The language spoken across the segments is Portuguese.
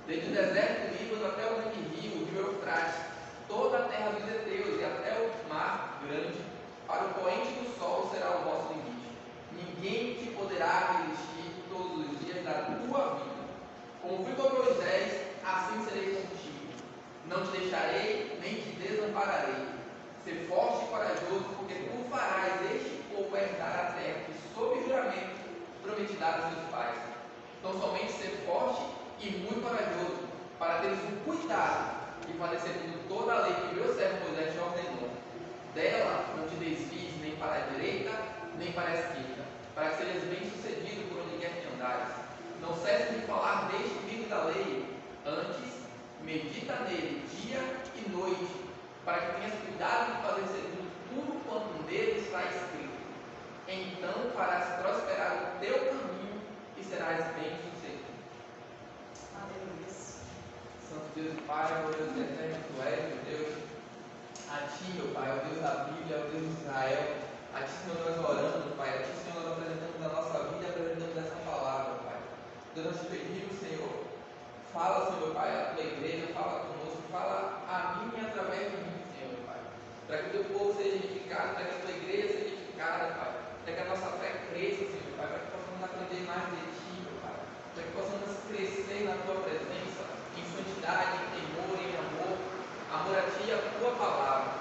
desde o deserto do Líbano até o grande rio, o rio Eufrates, toda a terra dos heteus e até o mar grande, para o poente do sol será o vosso limite. Ninguém te poderá resistir todos os dias da tua vida. Como fui com Moisés, assim serei contigo. Não te deixarei, nem te desampararei. Ser forte e corajoso, porque tu farás este povo herdar a terra que, sob juramento, prometi dar a seus pais. Então, somente ser forte e muito corajoso, para teres o cuidado de fazer segundo toda a lei que meu servo Moisés te ordenou. Dela não te desvies nem para a direita, nem para a esquerda, para que sejas bem sucedido por onde quer que andares. Não cesse de falar deste livro da lei, antes medita nele dia e noite, para que tenhas cuidado de fazer segundo tudo quanto nele está escrito. Então farás prosperar o teu caminho e serás bem sucedido. Aleluia. Santo Deus e Pai, meu Deus eterno, tu és, meu Deus, a Ti, meu Pai, o Deus da Bíblia, o Deus de Israel, a Ti, Senhor, nós oramos, Pai, a Ti, Senhor, nós apresentamos a nossa vida, apresentamos essa palavra, Pai. Deus, nós te pedimos, Senhor, fala, Senhor, Pai, a Tua igreja, fala conosco, fala a mim e através de mim, Senhor, Pai, para que o Teu povo seja edificado, para que a Tua igreja seja edificada, Pai, para que a nossa fé cresça, Senhor, Pai, para que possamos aprender mais de Ti, meu Pai, para que possamos crescer na Tua presença, em santidade, em temor, em amor a Ti e a Tua palavra.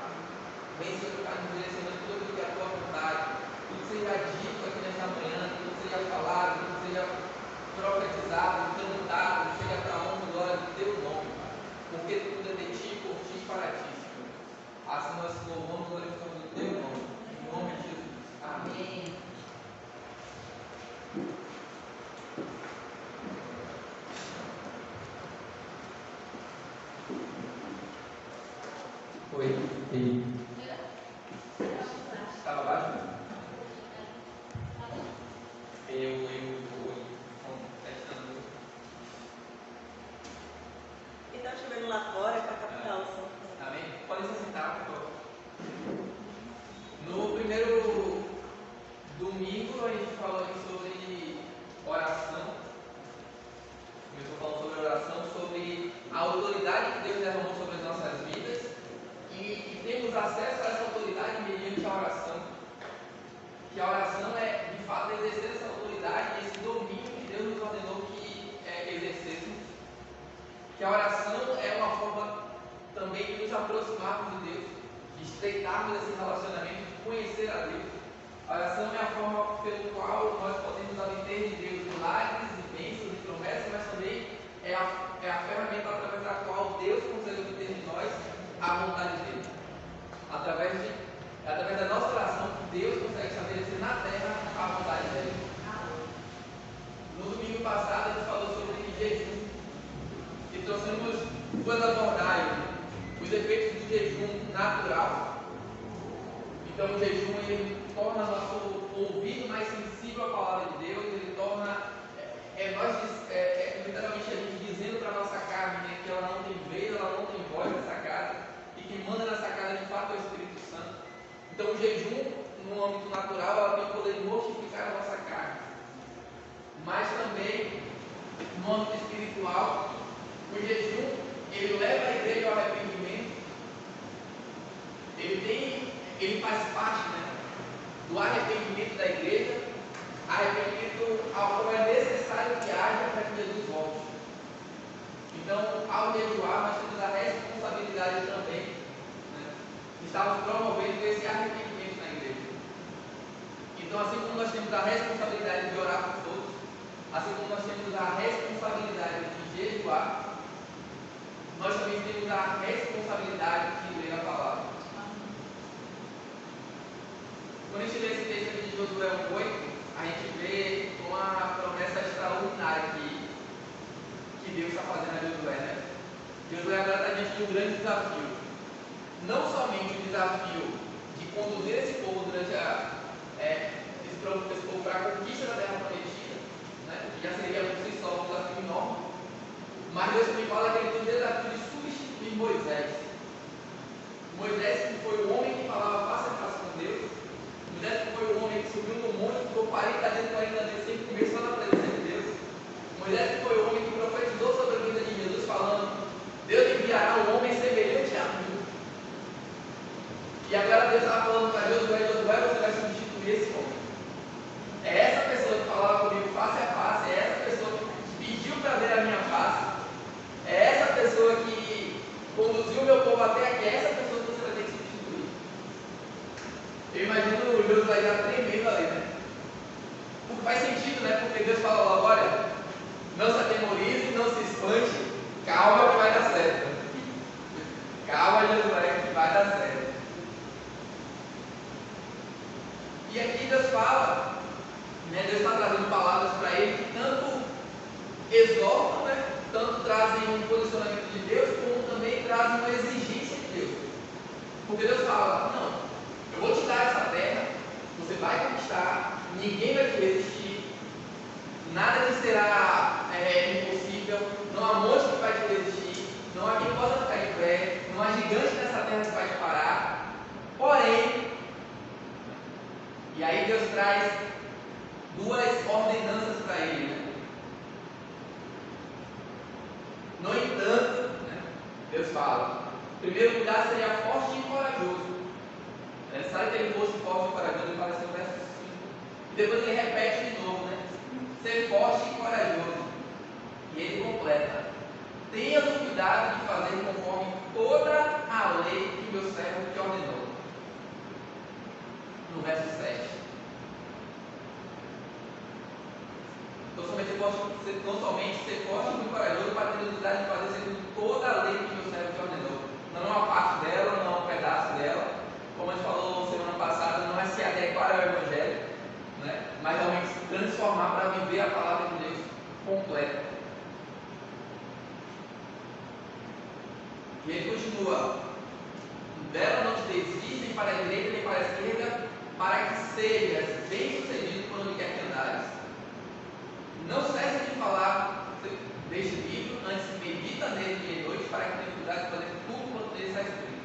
Vem, Senhor, Pai, nos direcionando tudo aquilo que é a Tua vontade, tudo seja dito aqui nesta manhã, tudo seja falado, tudo seja profetizado, cantado, chega para a honra e glória do Teu nome, Pai, porque tudo é de Ti, por Ti e para Ti, Senhor. Assim nós louvamos e glorificamos o Teu nome, em nome de Jesus. Amém. Oi, ei. Estava baixo? Eu testando. E está chovendo lá fora para captar o som. Amém? Pode se sentar, por favor. No primeiro domingo a gente falou sobre oração. Começou falando sobre oração, sobre a autoridade que Deus derramou sobre as nossas vidas e temos acesso a essa autoridade mediante a oração. Que a oração é, de fato, exercer essa autoridade, esse domínio que Deus nos ordenou que exercêssemos. Que a oração é uma forma também de nos aproximarmos de Deus, de estreitarmos esse relacionamento, de conhecer a Deus. A oração é a forma pelo qual nós podemos obter de Deus milagres e bênçãos e promessas, mas também é a ferramenta através da qual Deus consegue obter de nós a vontade dele. Através da nossa oração, Deus consegue estabelecer na terra a vontade dele. No domingo passado, a gente falou sobre jejum e trouxemos duas abordagens: os efeitos do jejum natural. Então, o jejum ele torna nosso ouvido mais sensível à palavra de Deus, ele torna literalmente a gente dizendo para a nossa carne, né, que ela não tem vez, ela não tem voz nessa casa, e quem manda nessa casa de fato é o Espírito Santo. Então, o jejum, no âmbito natural, ela tem o poder de mortificar a nossa carne, mas também, no âmbito espiritual, o jejum ele leva a igreja ao arrependimento, ele faz parte, né, do arrependimento da igreja, arrependimento ao qual é necessário que haja para que Jesus volte. Então, ao jejuar, nós temos a responsabilidade também, né, de estarmos promovendo esse arrependimento na igreja. Então, assim como nós temos a responsabilidade de orar por todos, assim como nós temos a responsabilidade de jejuar, nós também temos a responsabilidade de ler a palavra. Quando a gente lê esse texto aqui de Josué 1:8, a gente vê uma promessa extraordinária que Deus está fazendo a Josué, né? Josué agora está diante de um grande desafio. Não somente o desafio de conduzir esse povo durante esse povo para a conquista da terra prometida, né? Que já seria por si só um desafio enorme, mas Deus me fala que ele tem o desafio de substituir Moisés. Moisés, que foi o homem que falava face a face com Deus, Moisés, que foi o homem que subiu no monte, ficou 40 dias sem comer só na presença de Deus. Moisés, que foi o homem que profetizou sobre a vida de Jesus, faz sentido, né? Porque Deus fala logo, olha, não se atemorize, não se espante, calma que vai dar certo. Calma, Josué, que vai dar certo. E aqui Deus fala, né? Deus está trazendo palavras para ele que tanto exortam, né? Tanto trazem um posicionamento de Deus, como também trazem uma exigência de Deus. Porque Deus fala, não, eu vou te dar essa terra, você vai conquistar, ninguém vai te resistir, nada te será impossível, não há monte que vai te resistir, não há quem possa ficar de pé, não há gigante nessa terra que vai te parar. Porém, e aí Deus traz duas ordenanças para ele, né? No entanto, né, Deus fala, em primeiro lugar seria forte e corajoso. É necessário que ele fosse forte e corajoso, ele fala assim no verso 5. E depois ele repete de novo, né? Ser forte e corajoso. E ele completa: tenha o cuidado de fazer conforme toda a lei que meu servo te ordenou. No verso 7. Não somente ser forte e corajoso para ter o cuidado de fazer segundo toda a lei que meu servo te ordenou. Não é uma parte dela, não é um pedaço dela. Como a gente falou semana passada, não é se adequar ao Evangelho, né? Mas realmente se transformar para viver a palavra de Deus completa. E ele continua: dela não te desvies nem para a direita nem para a esquerda, para que sejas bem sucedido por onde quer que andares. Não cesse de falar deste livro, antes medita nele dia e noite, para que tenha cuidado de fazer tudo quanto nele está escrito.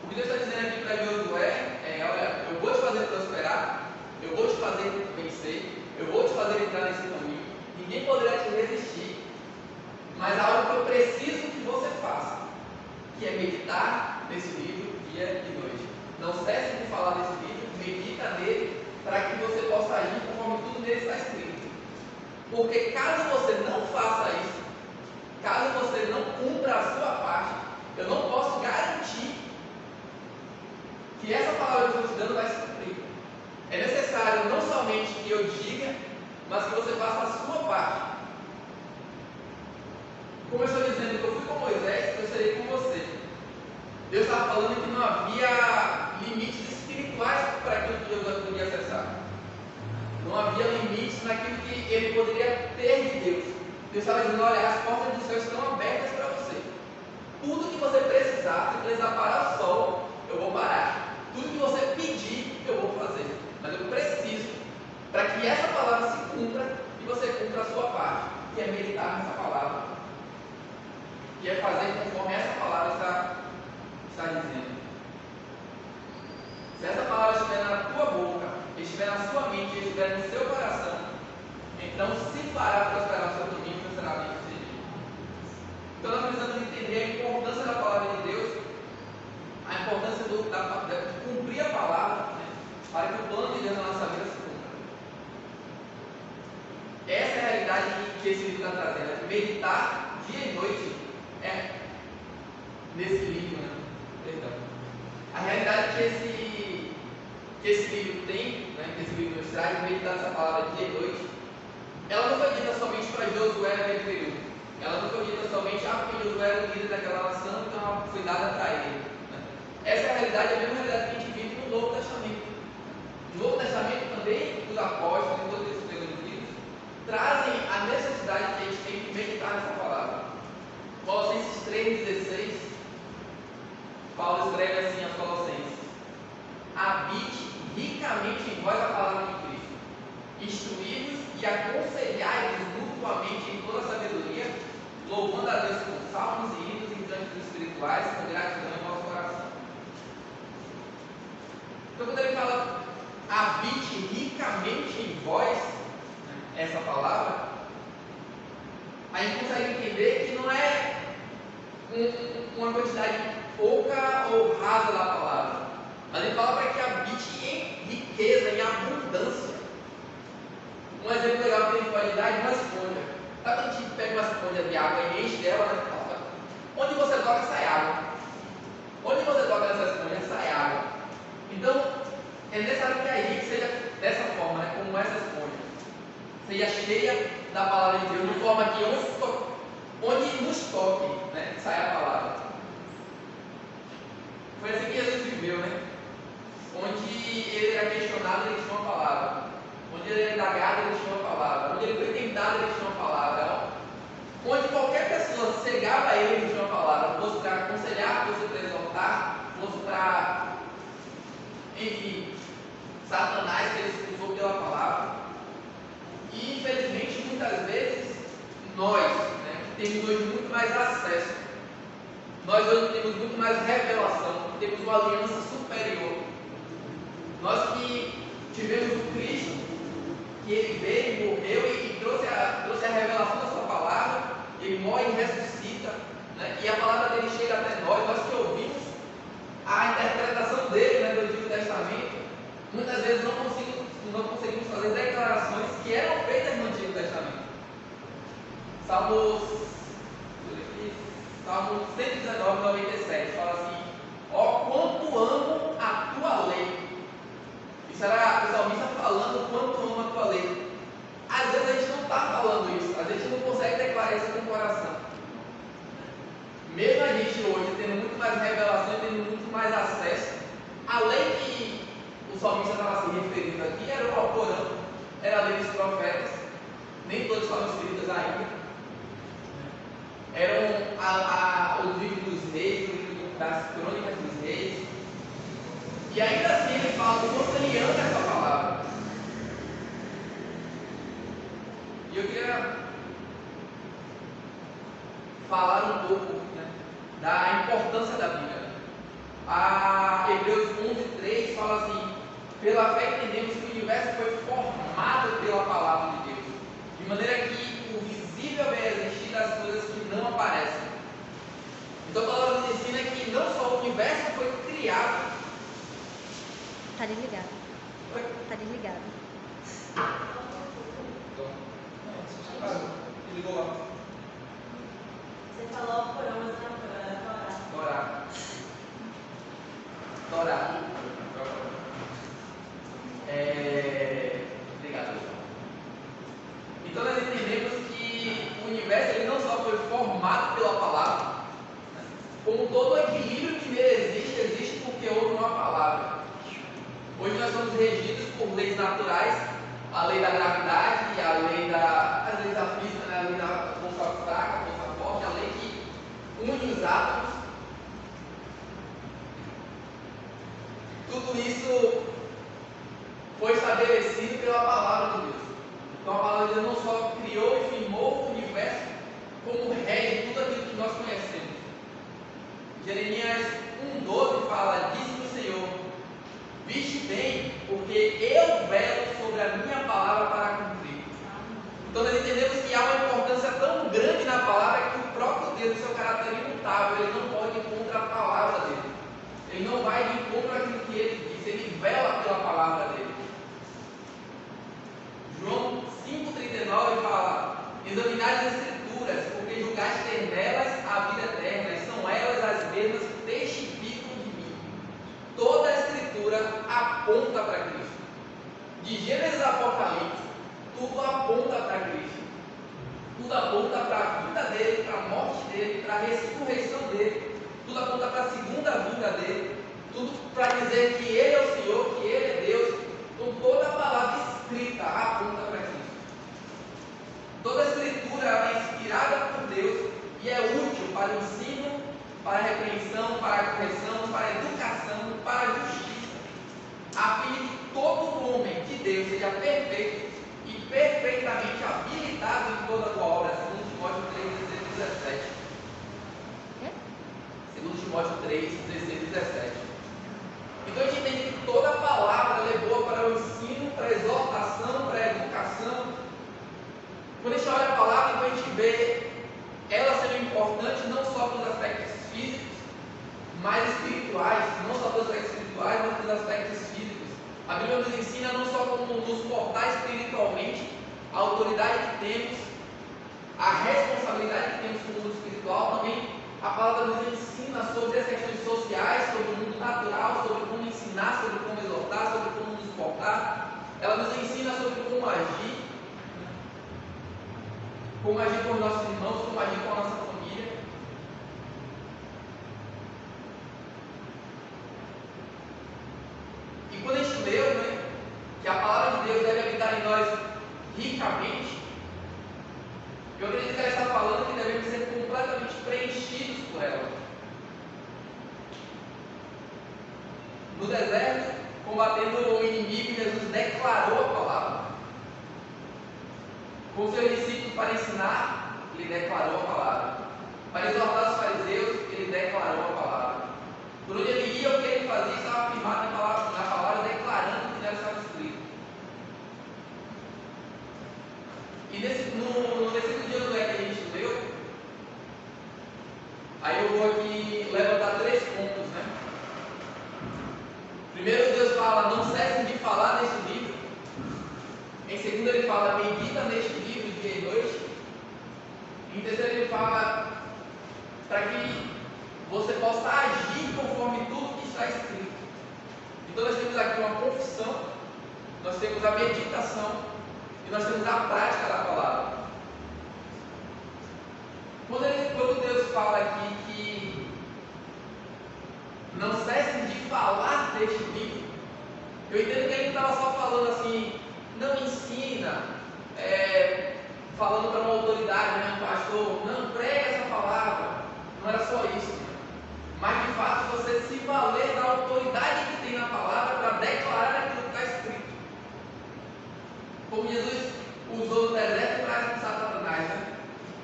O que Deus está dizendo aqui para Josué é: olha, eu vou te fazer prosperar, eu vou te fazer vencer, eu vou te fazer entrar nesse caminho, ninguém poderá te resistir, mas há algo que eu preciso que você faça, que é meditar nesse livro dia e noite. Não cesse de falar desse livro, medita nele, para que você possa agir conforme tudo nele está escrito. Porque caso você não faça isso, caso você não cumpra a sua parte, eu não posso garantir que essa palavra que eu estou te dando vai se cumprir. É necessário não somente que eu diga, mas que você faça a sua parte. Como eu estou dizendo que eu fui com Moisés, eu serei com você. Deus estava falando que não havia limites espirituais para aquilo que Deus podia acessar. Não havia limites naquilo que ele poderia ter de Deus. Deus estava dizendo: olha, as portas do céu estão abertas para você. Tudo que você precisar, se precisar parar o sol, eu vou parar. Tudo que você pedir, eu vou fazer. Mas eu preciso, para que essa palavra se cumpra, e você cumpra a sua parte, que é meditar nessa palavra, que é fazer conforme essa palavra está dizendo. Se essa palavra estiver na tua boca, estiver na sua mente, estiver no seu coração, então se fará prosperar o seu caminho e será bem sucedido. Então nós precisamos entender a importância da palavra de Deus, a importância de cumprir a palavra, né, para que o plano de Deus na nossa vida se cumpra. Essa é a realidade que esse livro está trazendo, é meditar dia e noite nesse livro, né? Perdão. A realidade que esse livro tem, né, que esse livro nos traz, meditar nessa palavra dia e noite, ela não foi dita somente para Josué naquele período. Ela não foi dita somente porque Josué era o líder daquela nação, então ela foi dada para ele. Né? Essa é a realidade, a mesma realidade que a gente vive no Novo Testamento. No Novo Testamento também, os apóstolos e todos esses livros trazem a necessidade que a gente tem de meditar nessa palavra. Colossenses 3,16, Paulo escreve assim aos Colossenses: habite ricamente em vós a palavra de Cristo, instruí-vos e aconselhai-vos mutuamente em toda a sabedoria, louvando a Deus com salmos e hinos e cânticos espirituais, com gratidão em vosso coração. Então, quando ele fala habite ricamente em vós, essa palavra, a gente consegue entender que não é uma quantidade pouca ou rasa da palavra, mas ele fala para que habite em riqueza, em abundância. Um exemplo legal que a gente pode dar é de uma esponja. Sabe quando a gente pega uma esponja de água e enche dela, né? Onde você toca sai água. Onde você toca nessa esponja seja cheia da palavra de Deus, de forma que onde nos toque, né, saia a palavra. Foi assim que Jesus viveu, né? Onde ele era questionado, ele tinha uma palavra. Onde ele era indagado, ele tinha uma palavra. Onde ele foi tentado, ele tinha uma palavra. Onde qualquer pessoa chegava a ele, ele tinha uma palavra. Fosse para aconselhar, fosse para exortar, fosse para, enfim, Satanás, que ele expulsou pela palavra. E infelizmente, muitas vezes, nós, né, que temos hoje muito mais acesso, nós hoje temos muito mais revelação, temos uma aliança superior. Nós que tivemos o Cristo, que ele veio, morreu e trouxe a revelação da sua palavra, ele morre e ressuscita, né, e a palavra dele chega até nós que ouvimos a interpretação dele, né, do Antigo Testamento, muitas vezes não conseguimos fazer declarações que eram feitas no Antigo Testamento. Salmo 119, 97 fala assim: ó, quanto amo a tua lei. Isso era o salmista falando quanto ama a tua lei. Às vezes a gente não está falando isso, a gente não consegue declarar isso com o coração. Mesmo a gente hoje tendo muito mais revelação, tendo muito mais acesso, a lei que o salmista estava se referindo aqui era o Alcorão, era a lei dos profetas, nem todos estavam escritos ainda. Eram os livros dos reis, o livro das crônicas dos reis. E ainda assim ele fala do quanto ele ama essa palavra. E eu queria falar um pouco, né, da importância da Bíblia. A Hebreus 11:3 fala assim: pela fé entendemos que o universo foi formado pela palavra de Deus, de maneira que o visível vem a existir das coisas que não aparecem. Então a palavra nos ensina que não só o universo foi criado. Tá desligado. Oi? Tá desligado. Ligou lá. Você falou Corão, mas não era Torá. Torá. Obrigado. Então nós entendemos que o universo ele não só foi formado pela palavra, né, como todo o equilíbrio que nele existe porque houve uma palavra. Hoje nós somos regidos por leis naturais, a lei da gravidade, a lei as leis da física, né, a lei da força fraca, força forte, a lei que une os átomos. Tudo isso foi estabelecido pela palavra de Deus. Então a palavra de Deus não só criou e firmou o universo, como rege tudo aquilo que nós conhecemos. Jeremias 1,12 fala: disse o Senhor, viste bem, porque eu velo sobre a minha palavra para cumprir. Então nós entendemos que há uma importância tão grande na palavra que o próprio Deus, o seu caráter imutável, ele não pode ir contra a palavra dele. Ele não vai de encontro àquilo que ele diz, ele vela pela palavra dele. João 5,39 fala: examinai as Escrituras, porque julgaste ter nelas a vida eterna, e são elas as mesmas que testificam de mim. Toda a Escritura aponta para Cristo. De Gênesis a Apocalipse, tudo aponta para Cristo. Tudo aponta para a vida dele, para a morte dele, para a ressurreição dele. Tudo aponta para a segunda vinda dele. Tudo para dizer que ele é o Senhor, que ele é Deus. Então toda a palavra escrita aponta para Cristo. Toda a Escritura é inspirada por Deus e é útil para o ensino, para a repreensão, para a correção, para a educação, para a justiça, a fim de que todo homem de Deus seja perfeito e perfeitamente habilitado em toda a boa obra, segundo Timóteo 3, 16 e 17. Segundo Timóteo 3, 16 e 17. Então a gente entende que toda a palavra levou para o ensino, para a exortação, para a educação. Quando a gente olha a palavra, então a gente vê ela sendo importante não só pelos aspectos físicos, mas espirituais, não só pelos aspectos espirituais, mas pelos aspectos físicos. A Bíblia nos ensina não só como nos portar espiritualmente, a autoridade que temos, a responsabilidade que temos com o mundo espiritual, também a palavra nos ensina sobre as questões sociais, sobre o mundo natural, sobre como ensinar, sobre como exortar, sobre como nos portar. Ela nos ensina sobre como agir. como agir com os nossos irmãos, como agir com a nossa família. E quando a gente leu, né, que a palavra de Deus deve habitar em nós ricamente, eu acredito que ela está falando que devemos ser completamente preenchidos por ela. No deserto, combatendo o inimigo, Jesus declarou a palavra. Com seus discípulos para ensinar, ele declarou a palavra. Para exortar os fariseus, ele declarou a palavra. Por onde ele ia, o que ele fazia estava afirmado na palavra, declarando o que nela estava escrito. E no versículo de Josué que a gente leu, aí eu vou aqui levantar 3 pontos, né? Primeiro, Deus fala: não cessem de falar neste livro. Em segundo, ele fala: medita neste livro dia e noite. Em terceiro, ele fala para que você possa agir conforme tudo que está escrito. Então nós temos aqui uma confissão, nós temos a meditação e nós temos a prática da palavra. Quando Deus fala aqui que não cessem de falar deste livro, eu entendo que ele não estava só falando assim, não ensina, falando para uma autoridade, né, um pastor, não prega essa palavra. Não era só isso, mas de fato você se valer da autoridade que tem na palavra para declarar aquilo que está escrito. Como Jesus usou no deserto para expulsar Satanás, né?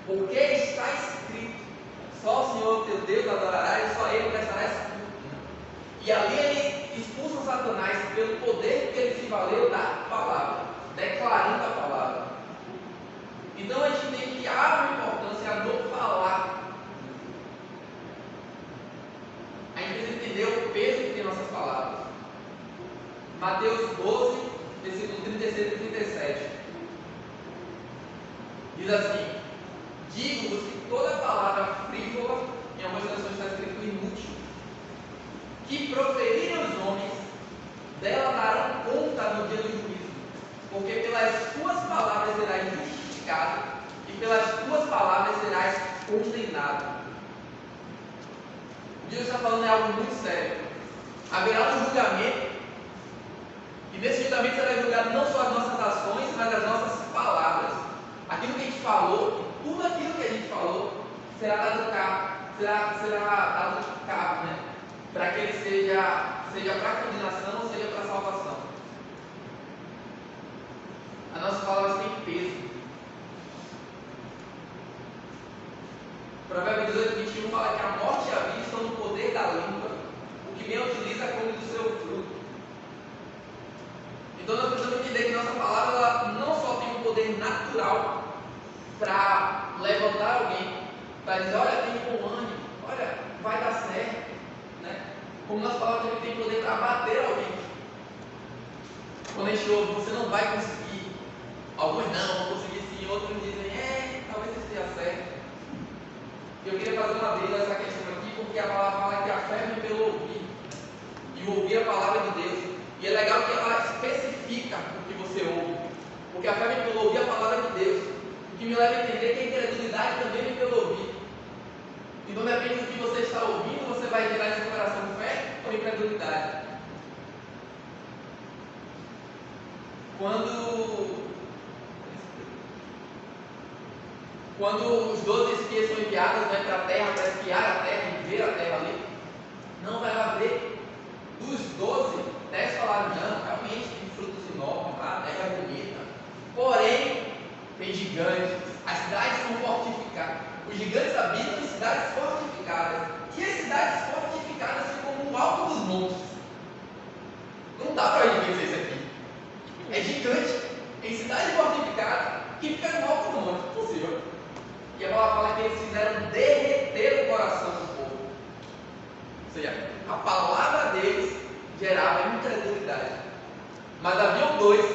Porque está escrito: só o Senhor teu Deus adorarás e só Ele prestarás culto. E ali ele expulsa Satanás pelo poder que ele se valeu da palavra, declarando a palavra. Então a gente tem que dar uma importância no falar. A gente precisa entender o peso que tem nossas palavras. Mateus 12, versículo 36 e 37. Diz assim: digo-vos que toda palavra frívola, em algumas traduções está escrito inútil, que proferirem os homens, dela darão conta no dia do juízo, porque pelas tuas palavras serás justificado e pelas tuas palavras serás condenado. O que Deus está falando é algo muito sério. Haverá um julgamento, e nesse julgamento será julgado não só as nossas ações, mas as nossas palavras. Aquilo que a gente falou, tudo aquilo que a gente falou, será dado cabo, né? Para que ele seja para condenação ou seja para salvação. As nossas palavras têm peso. Provérbios 18, 21 fala que a morte e a vida estão no poder da língua. O que bem utiliza come do seu fruto. Então nós precisamos entender que nossa palavra ela não só tem um poder natural para levantar alguém, para dizer: olha, tem bom ânimo, olha, vai dar certo, né? Como nossa palavra também tem poder para abater alguém. Quando a gente ouve: você não vai conseguir. Alguns não, vão conseguir sim, outros dizem: talvez isso esteja certo. Eu queria fazer uma vez essa questão aqui, porque a palavra fala que a fé vem pelo ouvir, e o ouvir a palavra de Deus. E é legal que ela especifica o que você ouve, porque a fé vem pelo ouvir a palavra de Deus, o que me leva a entender que a incredulidade também vem pelo ouvir. Então depende do que você está ouvindo, você vai gerar em seu coração fé ou incredulidade. Quando os 12 espias são enviados, né, para a terra, para espiar a terra e ver a terra ali, não vai haver. Dos 12, 10 falaram: não, realmente tem frutos enormes, a terra é bonita. Porém, tem gigantes, as cidades são fortificadas. Os gigantes habitam em cidades fortificadas. E as cidades fortificadas ficam no alto dos montes. Não dá para a gente vencer isso aqui. É gigante, em cidade fortificada, que fica no alto do monte. Impossível. E a palavra fala que eles fizeram derreter o coração do povo. Ou seja, a palavra deles gerava incredulidade. Mas haviam 2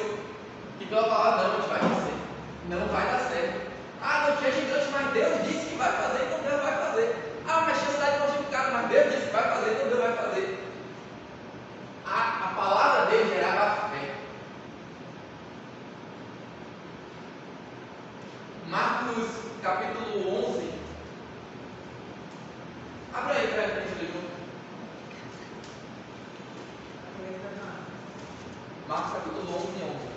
que pela palavra: não, a gente vai vencer. Não vai dar certo. Não tinha gigante, mas Deus disse que vai fazer, então Deus vai fazer. Mas tinha cidade fortificada, mas Deus disse que vai fazer, então Deus vai fazer. A palavra dele gerava fé. Marcos Marcos capítulo 11:11.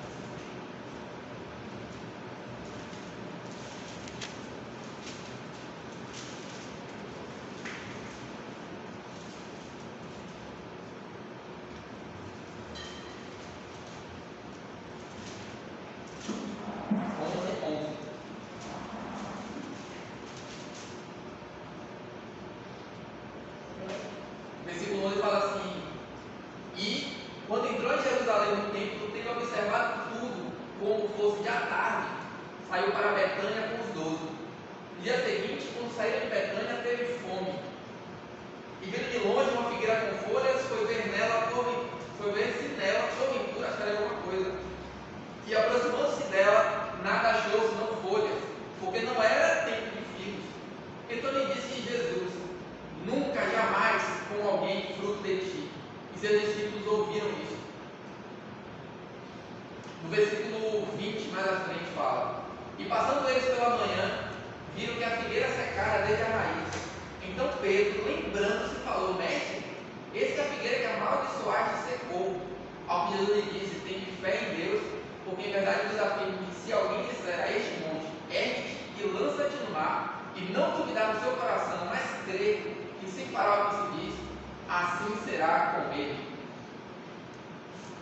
Versículo 11 fala assim: e quando entrou em Jerusalém no templo, tendo observado tudo como fosse já tarde, saiu para Betânia com os 12. No dia seguinte, quando saíram de Betânia, teve fome. E vendo de longe uma figueira com folhas, foi ver se nela, porventura, acharia alguma coisa. E aproximando-se dela, nada achou senão folhas, porque não era tempo de figos. Então lhe disse Jesus: nunca, jamais, com alguém fruto de ti. E seus discípulos ouviram isso. No versículo 20, mais à frente, fala: e passando eles pela manhã, viram que a figueira secara desde a raiz. Então Pedro, lembrando-se, falou: mestre, eis que a figueira que amaldiçoaste secou. Ao que Jesus lhe disse: tem fé em Deus, porque em verdade vos afirmo que se alguém disser a este monte, ergue-te e lança-te no mar, e não duvidar no seu coração, mas crer que se fará o que se diz, assim será com ele.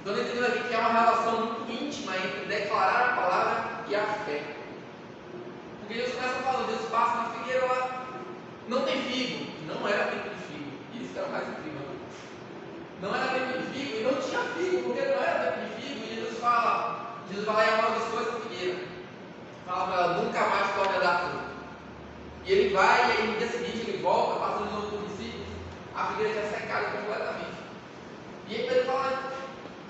Então nós entendemos aqui que há uma relação muito íntima entre declarar a palavra e a fé. Porque Jesus começa falando: Deus passa na figueira lá, não tem figo. Não era tempo de figo. Isso era mais incrível. Não era tempo de figo e não tinha figo, porque não era tempo de figo. E Jesus vai lá e amaldiçoa essa figueira. Fala para ela: nunca mais torne a dar fruto. E ele vai, e aí no dia seguinte ele volta, passando de novo por discípulos, a figueira já secada completamente. E aí Pedro fala: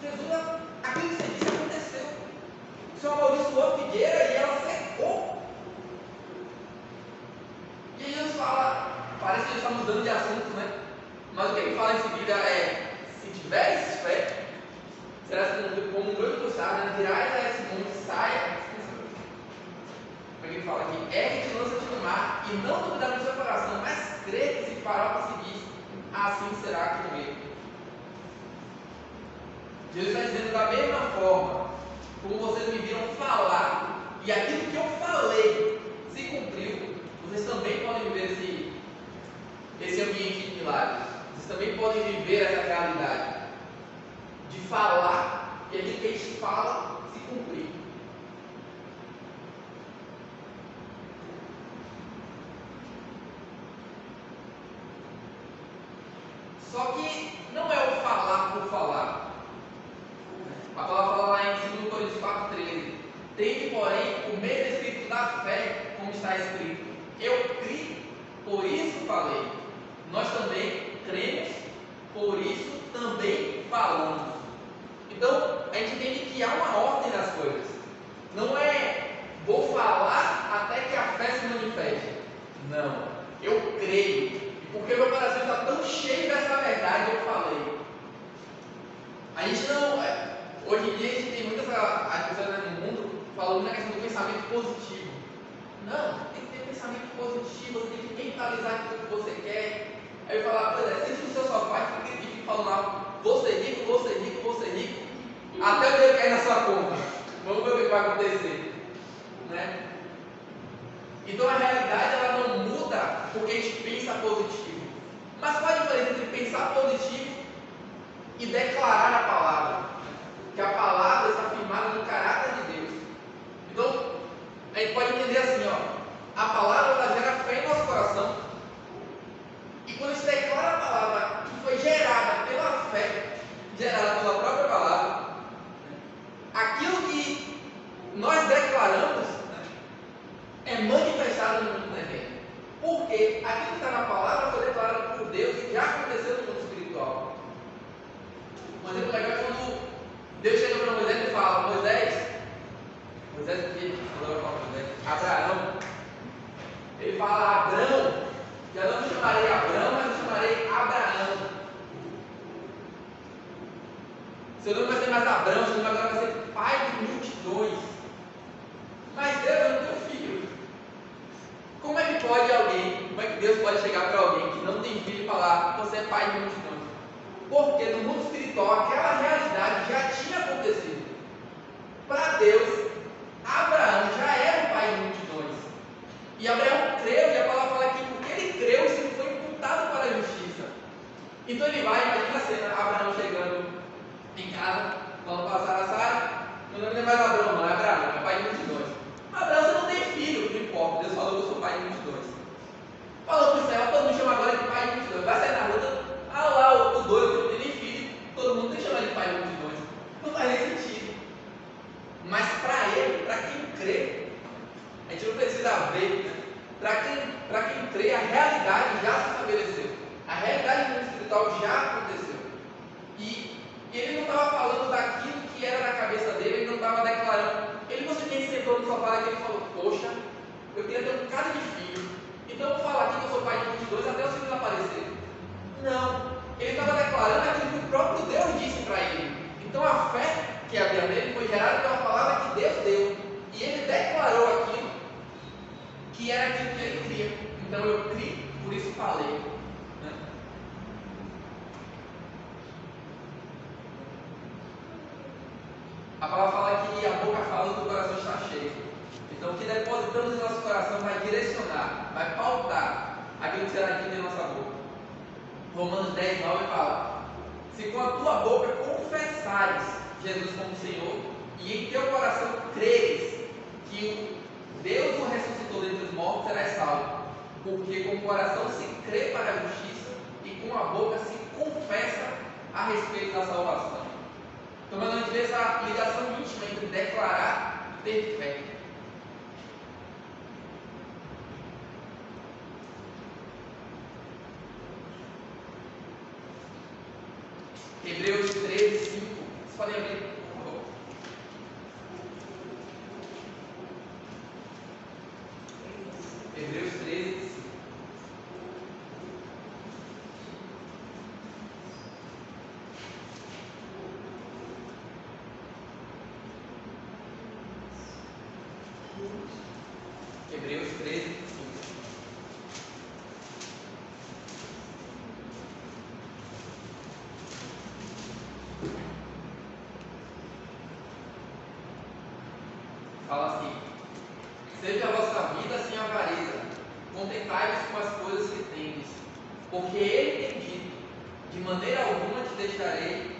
Jesus, aquilo que você disse aconteceu. O Senhor amaldiçoou a figueira e ela secou. E aí Jesus fala, parece que ele está mudando de assunto, né? Mas o que ele fala em seguida é: se tiveres fé, serás como um grão de mostarda, dirás a esse monte, saia. Ele fala aqui: ergue-te e lança-te no mar, e não duvidar no seu coração, mas crê que se fará o que se diz, assim será com ele. Jesus está dizendo: da mesma forma como vocês me viram falar, e aquilo que eu falei se cumpriu, vocês também podem viver esse ambiente de milagres. Vocês também podem viver essa realidade de falar e aquilo que a gente fala se cumprir. Só que não é o falar por falar. A palavra fala lá em 2 Coríntios 4,13: tende, porém, o mesmo espírito da fé, como está escrito: eu criei, por isso falei. Nós também cremos, por isso também falamos. Então, a gente entende que há uma ordem nas coisas. Não é vou falar até que a fé se manifeste. Não, eu creio. Porque meu coração está tão cheio dessa verdade, eu falei. A gente não. Hoje em dia a gente tem muitas pessoas no mundo falando na questão do pensamento positivo. Não, tem que ter pensamento positivo, você tem que mentalizar aquilo que você quer. Aí eu falo: pois é, sente no seu sofá e fica falando lá: vou ser rico, vou ser rico, vou ser rico, até o dinheiro cair na sua conta. Vamos ver o que vai acontecer. Né? Então a realidade ela não muda porque a gente pensa positivo. Mas qual a diferença entre pensar positivo e declarar a palavra? Que a palavra está firmada no caráter de Deus. Então, a gente pode entender assim, ó: a palavra ela gera fé em nosso coração. E quando a gente declara a palavra que foi gerada pela fé, gerada pela própria palavra, aquilo que nós declaramos é manifestado no mundo terreno. Porque aquilo que está na palavra foi declarado por Deus e já aconteceu no mundo espiritual. Um exemplo legal é quando Deus chega para Moisés e fala: Moisés, o que? Abraão. Ele fala: Abrão, já não me chamarei Abrão, mas me chamarei Abraão. Seu nome vai ser mais Abrão, seu nome agora vai ser pai de multidões. Mas Deus, eu não tenho filho. Como é que Deus pode chegar para alguém que não tem filho e falar: você é pai de multidões? Porque no mundo espiritual aquela realidade já tinha acontecido. casa, falando para a Sara, meu nome não é mais Abraão, não é Abraão, é pai de multidões. Abraão, você não tem filho, não importa, Deus falou que eu sou pai de multidões. Falou para o Israel, todo mundo chama agora de pai de multidões. Vai sair na rua, lá, o doido, não tem nem filho, todo mundo tem que chamar de pai de multidões. Não faz nem sentido. Mas para ele, para quem crê, a gente não precisa ver, né? Para quem crê, a realidade já se estabeleceu. A realidade do mundo espiritual já aconteceu. E ele não estava falando daquilo que era na cabeça dele, ele não estava declarando. Ele não se sentou no sofá e ele falou, poxa, eu queria ter um bocado de filho, então eu vou falar aqui que eu sou pai de 22 até os filhos aparecerem. Não, ele estava declarando aquilo que o próprio Deus disse para ele. Então a fé que havia nele foi gerada pela palavra que Deus deu. E ele declarou aquilo que era aquilo que ele cria. Então eu criei, por isso falei. Né? A palavra fala que a boca fala que o coração está cheio. Então o que depositamos em nosso coração vai direcionar, vai pautar aquilo que será dito em nossa boca. Romanos 10, 9 fala: se com a tua boca confessares Jesus como Senhor, e em teu coração creres que Deus o ressuscitou dentre os mortos, serás salvo. Porque com o coração se crê para a justiça, e com a boca se confessa a respeito da salvação. Então, a gente vê essa ligação íntima entre declarar e ter fé. Hebreus 13, 5. Vocês podem abrir, por favor. Hebreus 13, 5. Hebreus 13, 5. Fala assim: seja a vossa vida sem avareza, contentai-vos com as coisas que tendes, porque ele tem dito: de maneira alguma te deixarei,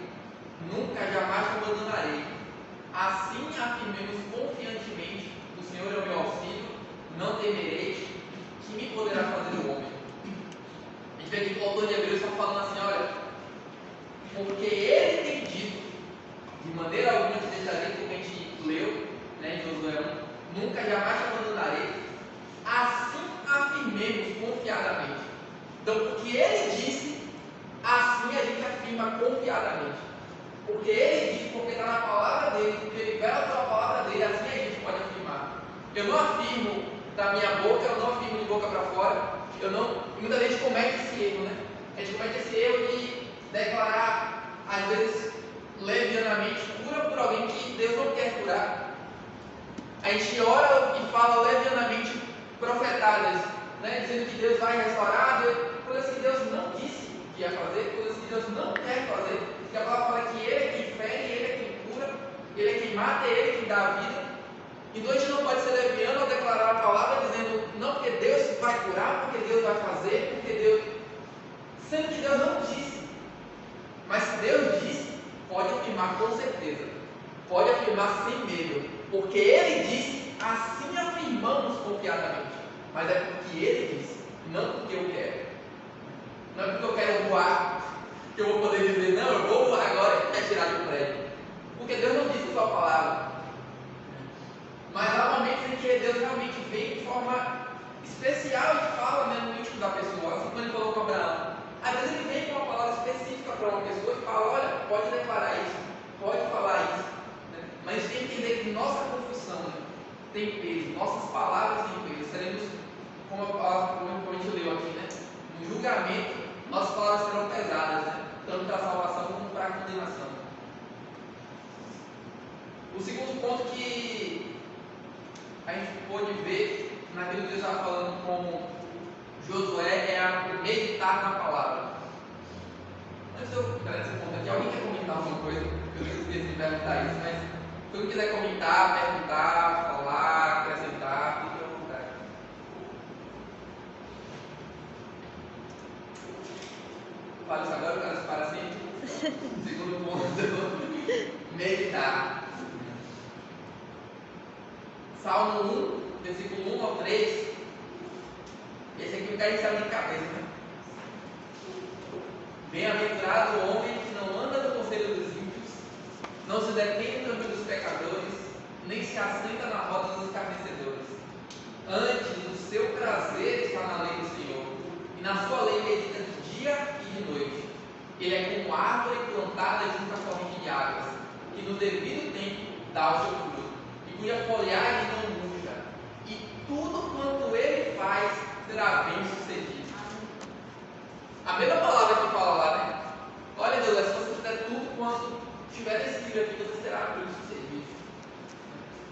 nunca jamais te abandonarei. Assim afirmemos confiantemente: o Senhor é o meu auxílio, não temerei, que me poderá fazer o homem. A gente vê aqui que o autor de Hebreus está falando assim: olha, porque ele tem dito, de maneira alguma te deixarei, como a gente leu, né, em Josué 1, nunca jamais te abandonarei. Assim afirmemos confiadamente. Então, porque ele disse, assim a gente afirma confiadamente. Porque ele disse, porque está na palavra dele, porque ele vela pela palavra dele, assim a gente pode afirmar. Eu não afirmo da minha boca, eu não afirmo de boca para fora. Muita gente comete esse erro, né? A gente comete esse erro de declarar, às vezes, levianamente, cura por alguém que Deus não quer curar. A gente ora e fala levianamente profetadas, né? Dizendo que Deus vai restaurar, coisas que Deus não disse que ia fazer, coisas que Deus não quer fazer. Porque a palavra fala que Ele é quem fere, Ele é quem cura, Ele é quem mata, Ele é quem dá a vida. Então a gente não pode ser leviano ao declarar a palavra dizendo, não, porque Deus vai curar, porque Deus vai fazer, porque Deus. Sendo que Deus não disse. Mas se Deus disse, pode afirmar com certeza. Pode afirmar sem medo. Porque Ele disse, assim afirmamos confiadamente. Mas é porque Ele disse, não porque eu quero. Não é porque eu quero voar, que eu vou poder dizer, não, eu vou voar agora e quer tirar do prédio. Porque Deus não disse sua palavra. Mas há momentos em que Deus realmente vem de forma especial e fala, né, no íntimo da pessoa. Assim como Ele falou com Abraão. Às vezes Ele vem com uma palavra específica para uma pessoa e fala, olha, pode declarar isso, pode falar isso. Né? Mas a gente tem que entender que nossa confissão, né, tem peso, nossas palavras têm peso. Seremos, como a gente leu aqui, né, no julgamento, nossas palavras serão pesadas, né, tanto para a salvação como para a condenação. O segundo ponto que a gente pôde ver naquilo que Deus estava falando com Josué é o meditar na palavra. Antes de eu entrar nesse ponto aqui, alguém quer comentar alguma coisa? Eu não esqueci de perguntar isso, mas se alguém quiser comentar, perguntar, falar, acrescentar, fique à vontade. Fala isso agora, o cara se para sempre. Segundo ponto. meditar. Salmo 1, versículo 1 ao 3. Esse aqui o cara sabe de cabeça, né? Bem-aventurado o homem que não anda no conselho dos ímpios, não se detém no caminho dos pecadores, nem se assenta na roda dos escarnecedores. Antes, o seu prazer está na lei do Senhor, e na sua lei medita de dia e de noite. Ele é como árvore plantada junto à corrente de águas, que no devido tempo dá o seu fruto, e cuja folhagem não murcha, e tudo quanto ele faz será bem sucedido. A mesma palavra que fala lá, né? Olha, Deus, se você fizer tudo quanto estiver nesse livro aqui, você será bem sucedido.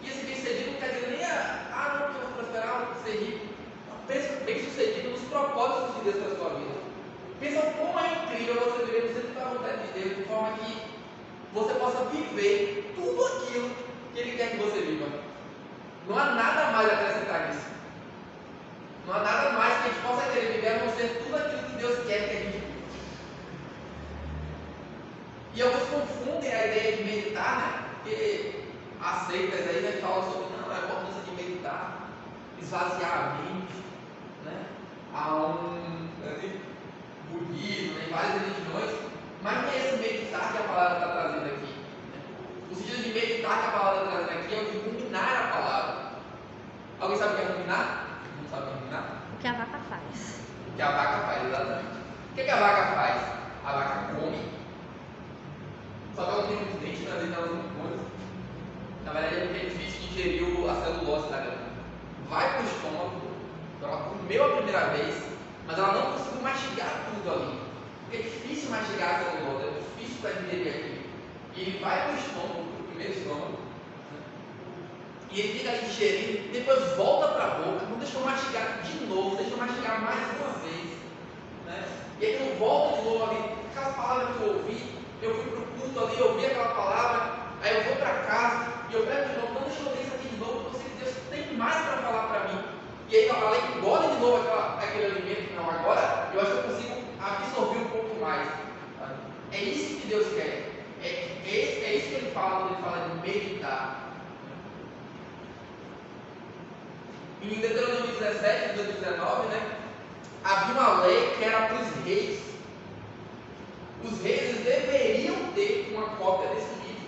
E esse bem sucedido não quer dizer nem não, que eu vou prosperar, eu vou ser rico. Pensa bem sucedido nos propósitos de Deus para a sua vida. Pensa como é incrível você viver no centro da vontade de Deus, de forma que você possa viver tudo aquilo que Ele quer que você viva. Não há nada mais a acrescentar nisso. Não há nada mais que a gente possa querer viver a não ser tudo aquilo que Deus quer que a gente viva. E alguns confundem a ideia de meditar, né? Porque as seitas aí, né, falam sobre a importância de meditar, esvaziar a mente, né? Há um budismo, né, várias religiões, mas não é esse meditar que a palavra está trazendo aqui. Né? O sentido de meditar que a palavra está trazendo aqui é o de ruminar a palavra. Alguém sabe o que é ruminar? Não sabe o que é ruminar? O que a vaca faz. O que a vaca faz, exatamente. O que a vaca faz? A vaca come. Só que ela não tem muito dente, mas às vezes ela não come. Na verdade é porque é difícil de digerir a celulose da grama. Vai para o estômago, então ela comeu a primeira vez, mas ela não conseguiu mastigar tudo ali. Porque é difícil mastigar a celulose, é difícil para digerir aquilo. E ele vai para o estômago, para o primeiro estômago, né? E ele fica ali digerindo, depois volta para a boca, não deixa eu mastigar de novo, deixa eu mastigar mais uma vez. Né? E aí eu volto de novo ali, aquelas palavras que eu ouvi, eu fui para o culto ali, eu ouvi aquela palavra, aí eu vou para casa e eu pego de novo, não deixa eu ler isso aqui de novo, porque eu sei que Deus tem mais para falar para mim. E aí eu falei, engole de novo aquele alimento, não, agora eu acho que eu consigo absorver um pouco mais. É isso que Deus quer. É isso que Ele fala quando Ele fala de meditar. Em Deuteronômio 17, 19, né, havia uma lei que era para os reis. Os reis deveriam ter uma cópia desse livro.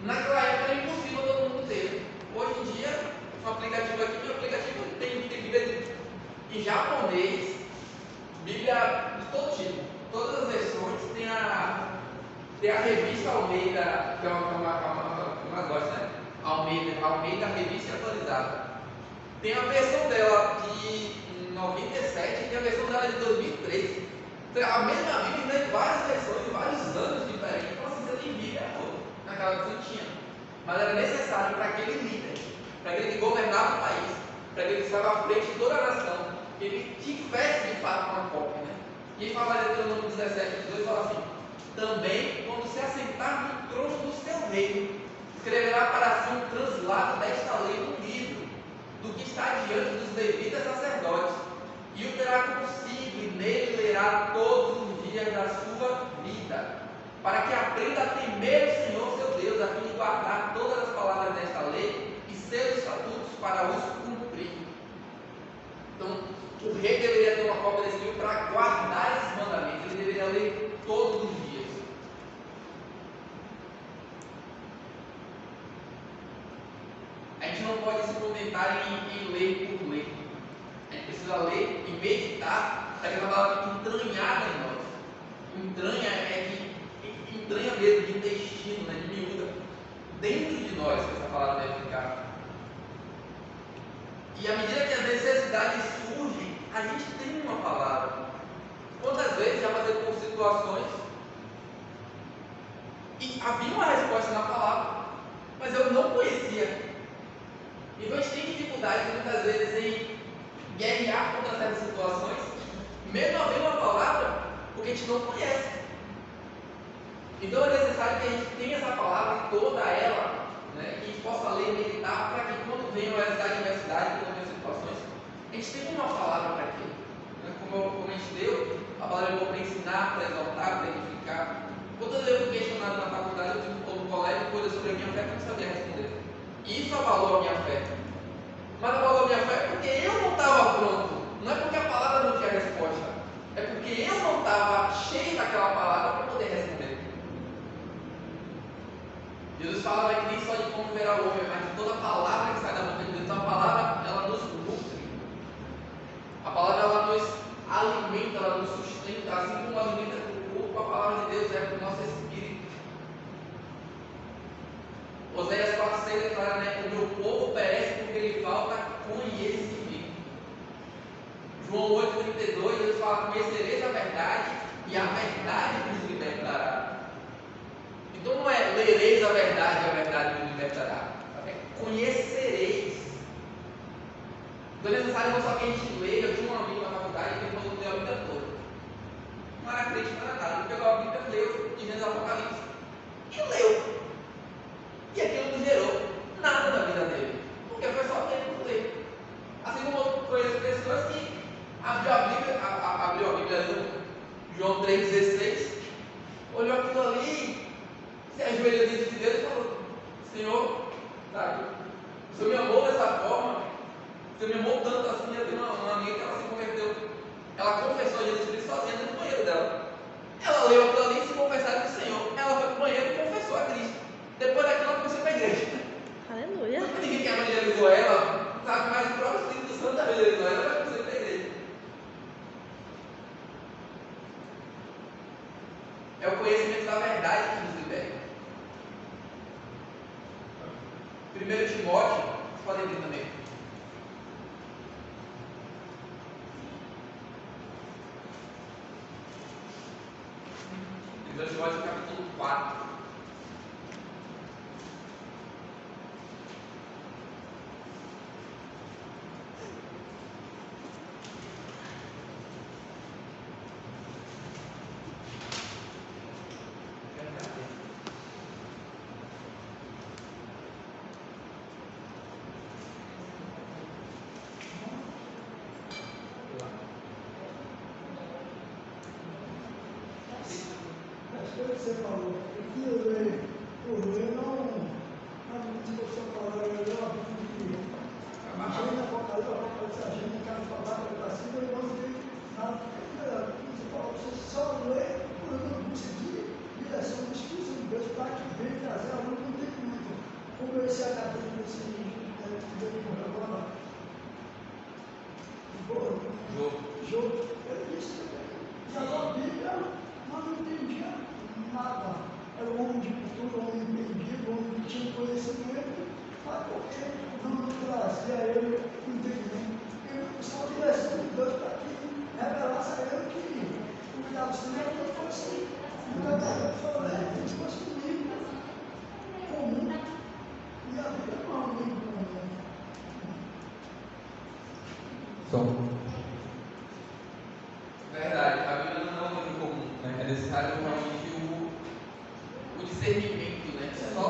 Naquela época era impossível todo mundo ter. Hoje em dia, um aplicativo aqui, meu aplicativo tem Bíblia em japonês, Bíblia de todo tipo, todas as versões. Tem a revista Almeida, que é uma gosto, né? Almeida Revista Atualizada. Tem a versão dela de 97 e tem a versão dela de 2013. A mesma Bíblia tem várias versões, de vários anos diferentes. Então, assim, você tem Bíblia naquela versão tinha. Mas era necessário para aquele líder, para aquele que governava o país, para aquele que estava à frente de toda a nação, que ele tivesse de fato uma cópia. Né? E ele fala em Deuteronômio 17, 2, fala assim: também, quando se assentar no trono do seu reino, escreverá para si um translado desta lei no livro, do que está diante dos levitas sacerdotes, e o terá consigo, e nele lerá todos os dias da sua vida, para que aprenda a temer o Senhor seu Deus, a fim de guardar todas as palavras desta lei e seus estatutos para os cumprir. Então, o rei deveria ter uma cópia desse livro para guardar esses mandamentos, ele deveria ler todos os dias. A gente não pode se contentar em ler por ler. A gente precisa ler e meditar para que essa palavra fique entranhada em nós. Entranha que entranha mesmo, de intestino, né, de miúda, dentro de nós que essa palavra deve ficar. E à medida que as necessidades surgem, a gente tem uma palavra. Quantas vezes já passei por situações e havia uma resposta na palavra, mas eu não conhecia. Então a gente tem dificuldade muitas vezes em guerrear contra certas situações, mesmo havendo uma palavra, porque a gente não conhece. Então é necessário que a gente tenha essa palavra, toda ela, né, que a gente possa ler e meditar, para que quando venham as adversidades, quando venham situações, a gente tenha uma palavra para aquilo. Né? Como a gente deu, a palavra é boa para ensinar, para exaltar, para edificar. Quando eu fui questionado na faculdade, eu tive um pouco dúvida sobre a minha fé, eu não sabia responder. Isso abalou a minha fé. Mas abalou a minha fé porque eu não estava pronto. Não é porque a palavra não tinha resposta. É porque eu não estava cheio daquela palavra para poder responder. Jesus fala lá que nem só de como verá o homem, mas de toda palavra que sai da boca de Deus. Então a palavra, ela nos nutre. A palavra, ela nos alimenta, ela nos sustenta. Assim como alimenta o corpo, a palavra de Deus é para o nosso espírito. Oséias 4,6 declara, né, que o meu povo perece porque lhe falta conhecimento. João 8,32, Jesus fala: conhecereis a verdade e a verdade vos libertará. Então não é lereis a verdade vos libertará. É conhecereis. Então é necessário não só que a gente leia. Eu tinha um amigo na faculdade que ele falou que leu a Bíblia toda. Não era crente, não era nada. Ele pegou a Bíblia, leu de Gênesis ao Apocalipse. E leu. E aquilo não gerou nada na vida dele. Porque foi só tempo ler. Assim como eu conheço pessoas que abriu a Bíblia, João 3,16, olhou aquilo ali, se ajoelhou diante de Deus e falou: Senhor, sabe, o Senhor me amou dessa forma, o Senhor me amou tanto assim. Eu tenho uma amiga que ela se converteu, ela confessou a Jesus Cristo sozinha dentro do banheiro dela. Ela leu aquilo ali e se confessaram do Senhor. Ela foi para o banheiro e confessou a Cristo. Depois daquilo ela começou a ir para a igreja. Aleluia. Não foi ninguém que evangelizou ela, sabe, mas o próprio Espírito Santo evangelizou ela, vai começar a ir para a igreja. É o conhecimento da verdade que nos liberta. 1 Timóteo, vocês podem ler também. 1 Timóteo capítulo 4. Você falou, aqui eu leio, não se você falar, eu leio a Bíblia, Gênesis, Apocalipse, a Gênesis, cada palavra para cima, eu não tenho nada. Você falou, você só lê quando eu conseguir direção do Espírito de Deus para que venha trazer a luz do entendimento. Como esse acadêmico, esse agora, jogo, ele disse que a Bíblia não entendia nada. Era um homem de cultura, um homem entendido, um homem que tinha conhecimento, mas porque não trazia a ele o entendimento. E só a direção de Deus para que revelasse a ele que o que estava ensinando não fosse fosse um livro comum. E a Bíblia não é um livro comum. Verdade, a Bíblia não é um livro comum, né? É necessário realmente o discernimento, né? Só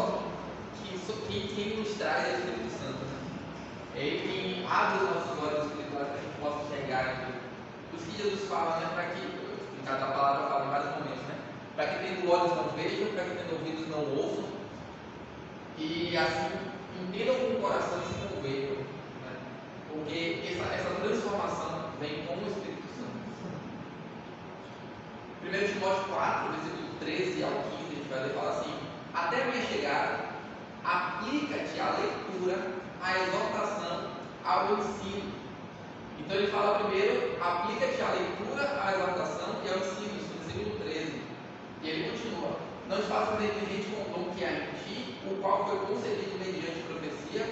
quem nos traz é o Espírito Santo, né? É ele quem abre os nossos olhos espirituais para que a gente possa enxergar aquilo. Por isso que Jesus fala, né? Para que, em cada palavra fala em vários momentos, né? Para que tendo olhos não vejam, para que tendo ouvidos não ouçam, e assim entendam com o coração e se convertam, né? Porque essa transformação vem com o Espírito Santo. 1 Timóteo 4, versículo 13 ao 15, a gente vai ler e fala assim: até a minha chegada, aplica-te à leitura, à exortação, ao ensino. Então ele fala primeiro: aplica-te à leitura, à exortação e ao ensino, isso no versículo 13. E ele continua: não te faças negligente com o dom que há em ti, o qual foi concedido mediante profecia,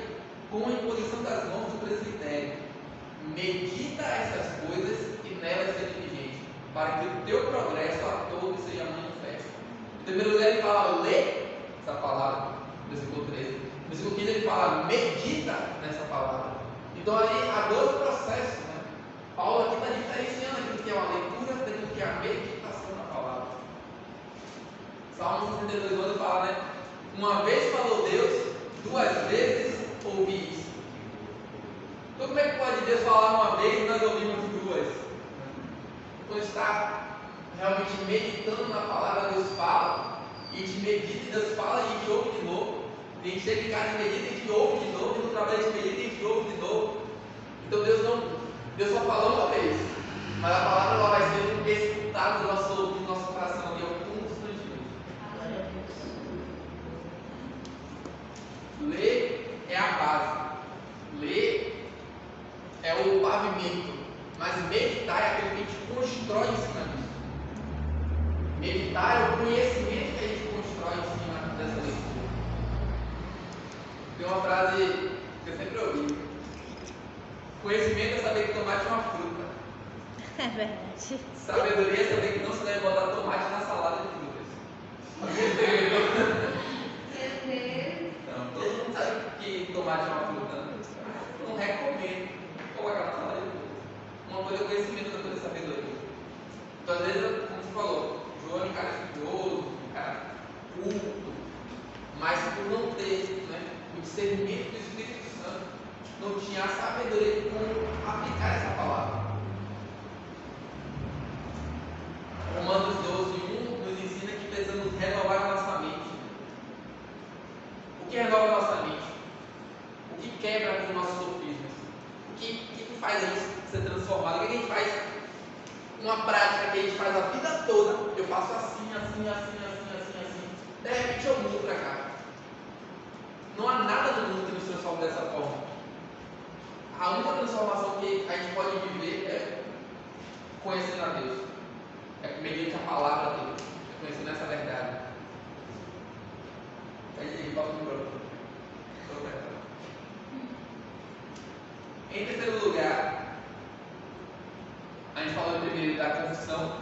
com a imposição das mãos do presbitério. Medita essas coisas e nelas seja diligente, para que o teu progresso a todos seja manifesto. Em primeiro lugar, ele fala: lê essa palavra, versículo 13. No versículo 15, ele fala: medita nessa palavra. Então, aí há dois processos, né? Paulo aqui está diferenciando aquilo que é uma leitura daquilo que é a meditação na palavra. Salmo 62, 11 fala, né? Uma vez falou Deus, duas vezes ouvi isso. Então, como é que pode Deus falar uma vez e nós ouvimos duas? Quando está realmente meditando na palavra, Deus fala, e a gente medita e Deus fala e a gente ouve de novo. A gente chega em casa e medita e a gente ouve de novo. E no trabalho a gente medita e a gente ouve de novo. Então Deus só falou uma vez, mas a palavra ela vai ser escutada do nosso ouvido, do nosso coração ali constantemente. Ler é a base. Ler é o pavimento. Mas meditar é aquilo que a gente constrói em cima disso. Meditar é o conhecimento que a gente constrói em cima dessa leitura. Tem uma frase que eu sempre ouvi: conhecimento é saber que tomate é uma fruta. É verdade. Sabedoria é saber que não se deve botar tomate na salada de frutas. Alguém entendeu? Não, todo mundo sabe que tomate é uma fruta. Não recomendo colocar na salada de frutas. Uma coisa é o conhecimento, outra coisa é a sabedoria. Então, às vezes, como você falou, João é um cara estudioso, um cara culto, mas por não ter, né, o discernimento do Espírito Santo, não tinha a sabedoria de como aplicar essa palavra. Romanos 12:1 nos ensina que precisamos renovar a nossa mente. O que renova a nossa mente? O que quebra com os nossos sofismas? O que faz a gente ser transformado? O que a gente faz? Uma prática que a gente faz a vida toda. Eu faço assim. De repente eu mudo para cá. Não há nada no mundo que nos transforme dessa forma. A única transformação que a gente pode viver é conhecendo a Deus. É mediante a palavra dele. É conhecendo essa verdade. Aí volta no próprio. Em terceiro lugar, a gente falou primeiro da confissão,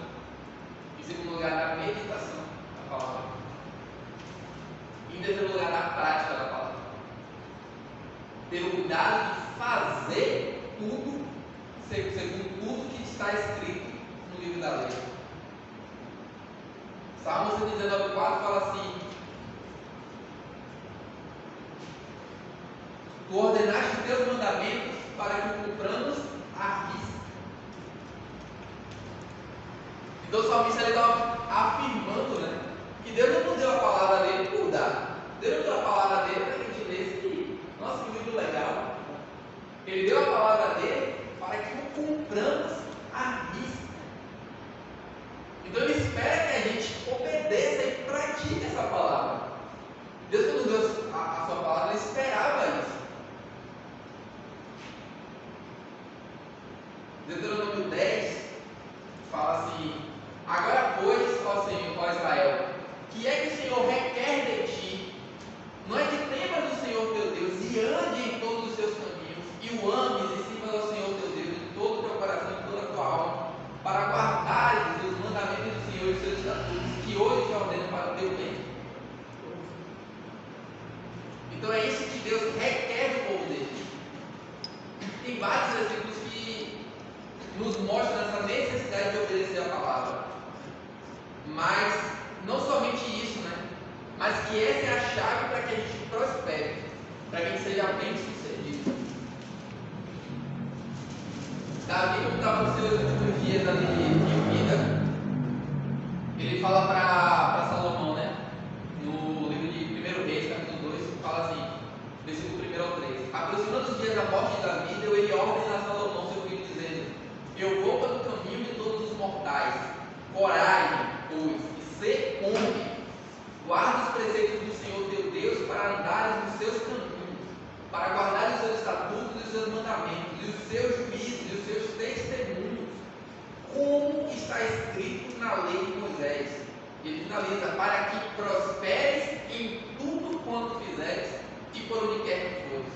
em segundo lugar da meditação da palavra, e em terceiro lugar da prática da palavra. Ter o cuidado de fazer tudo segundo tudo que está escrito no livro da lei. Salmo 119:4 fala assim: tu ordenaste os teus mandamentos para que cumpramos a risca. Então o salmista estava afirmando, né, que Deus não nos deu a palavra dele por dar. Deus não deu a palavra dele para que a gente lesse que, nossa, que livro legal. Ele deu a palavra dele para que cumpramos a risca. Então ele espera que a gente obedeça e pratique essa palavra. Deus, quando deu a sua palavra, ele esperava isso. Deuteronômio 10 fala assim: agora, pois, ó Senhor, ó Israel, que é que o Senhor requer de ti? Não é que temas o Senhor teu Deus e ande em todos os seus caminhos, e o ames e sirvas ao Senhor teu Deus de todo o teu coração e de toda a tua alma, para guardares os mandamentos do Senhor e os seus estatutos, que hoje te ordeno para o teu bem. Então é isso que Deus requer do povo dele. Tem vários versículos que nos mostram essa necessidade de obedecer a palavra. Mas não somente isso, né? Mas que essa é a chave para que a gente prospere, para que a gente seja bem sucedido. Davi, como estava nos seus últimos dias ali de vida, ele fala para Salomão, né? No livro de 1 Reis, capítulo 2, fala assim, versículo 1 ao 3: aproximando os dias da morte de Davi, deu ele ordem a Salomão, seu filho, dizendo: eu vou pelo caminho de todos os mortais, coragem, pois, e sê homem, guarda os preceitos do Senhor teu Deus para andares nos seus caminhos, para guardar os seus estatutos e os seus mandamentos, e os seus juízos, e os seus testemunhos, como está escrito na lei de Moisés. Ele finaliza: para que prosperes em tudo quanto fizeres e por onde quer que fores.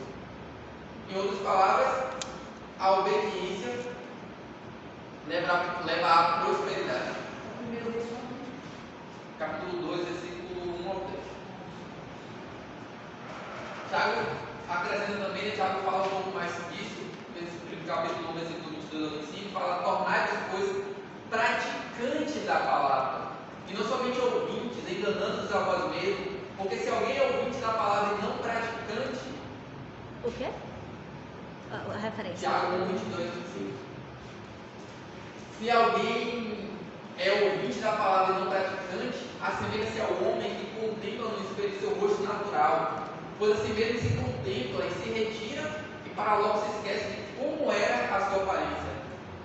Em outras palavras, a obediência leva à prosperidade. Capítulo 2, versículo 1 ao 3. Tiago acrescenta também, né? Tiago fala um pouco mais disso, capítulo 1, versículo 22 ao 25, fala: tornai-vos, pois, praticantes da palavra, e não somente ouvintes, enganando-os a vós mesmos, porque se alguém é ouvinte da palavra e não praticante. O quê? A referência. Tiago 1, 22 e 25. Se alguém é ouvinte da palavra e não praticante, assemelha-se ao homem que contempla no espelho seu rosto natural, pois assim mesmo se contempla e se retira, e para logo se esquece de como era a sua aparência.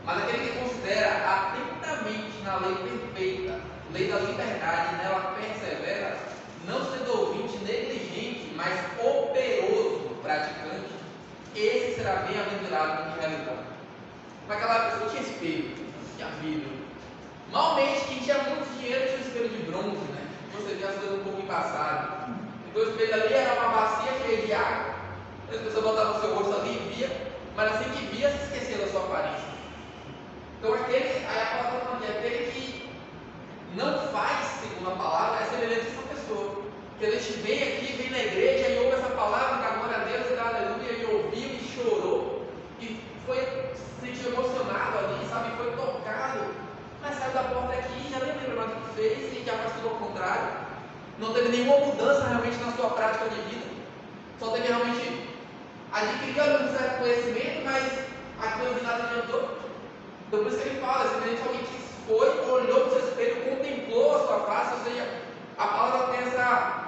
Mas aquele que considera atentamente na lei perfeita, lei da liberdade, e nela persevera, não sendo ouvinte negligente, mas operoso praticante, esse será bem-aventurado no que realizar. Mas aquela pessoa tinha espelho, tinha vidro. Malmente, quem tinha muito dinheiro tinha um espelho de bronze, né? Você via as coisas um pouco embaçadas. Então o espelho ali era uma bacia cheia de água. As pessoas botavam o seu rosto ali e via, mas assim que via, se esquecia da sua aparência. Então aí a palavra está falando que aquele que não faz segundo a palavra é semelhante a essa pessoa. Que a gente vem aqui, vem na igreja e ouve essa palavra, dá glória a Deus, dá aleluia, e ouviu e chorou, e foi se sentiu emocionado ali, sabe, foi tocado, mas saiu da porta aqui e já nem lembra mais o que fez e já faz tudo ao contrário. Não teve nenhuma mudança realmente na sua prática de vida, só teve realmente adquiriu um certo conhecimento, mas aquilo de nada adiantou. Então por isso que ele fala, simplesmente alguém que foi, olhou para o seu espelho, contemplou a sua face, ou seja, a palavra tem essa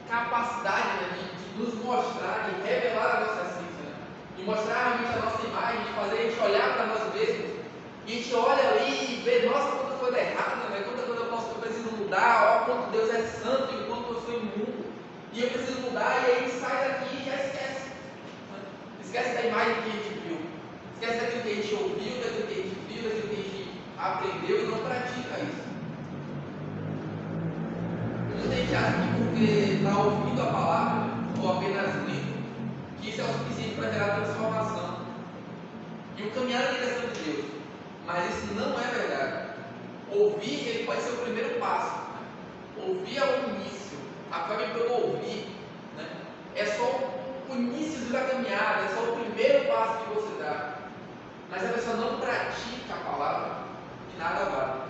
capacidade, né, de nos mostrar, de revelar a nossa essência, né, de mostrar realmente a nossa imagem, de fazer a gente olhar para nós mesmos, e a gente olha ali e vê, nossa, quanta coisa errada, né, quanta coisa eu preciso mudar, ó, quanto Deus é santo e quanto eu sou imundo, e eu preciso mudar, e aí a gente sai daqui e já esquece, né, esquece da imagem que a gente viu, esquece daquilo que a gente ouviu, daquilo que a gente viu, daquilo que a gente aprendeu e não pratica isso. Muita gente acha que porque está ouvindo a palavra, ou apenas lendo, que isso é o suficiente para gerar transformação e o caminhar na direção de Deus. Mas isso não é verdade. Ouvir, ele pode ser o primeiro passo. Ouvir é o início. A fé vem pelo ouvir, né? É só o início da caminhada, é só o primeiro passo que você dá. Mas a pessoa não pratica a palavra, de nada vale.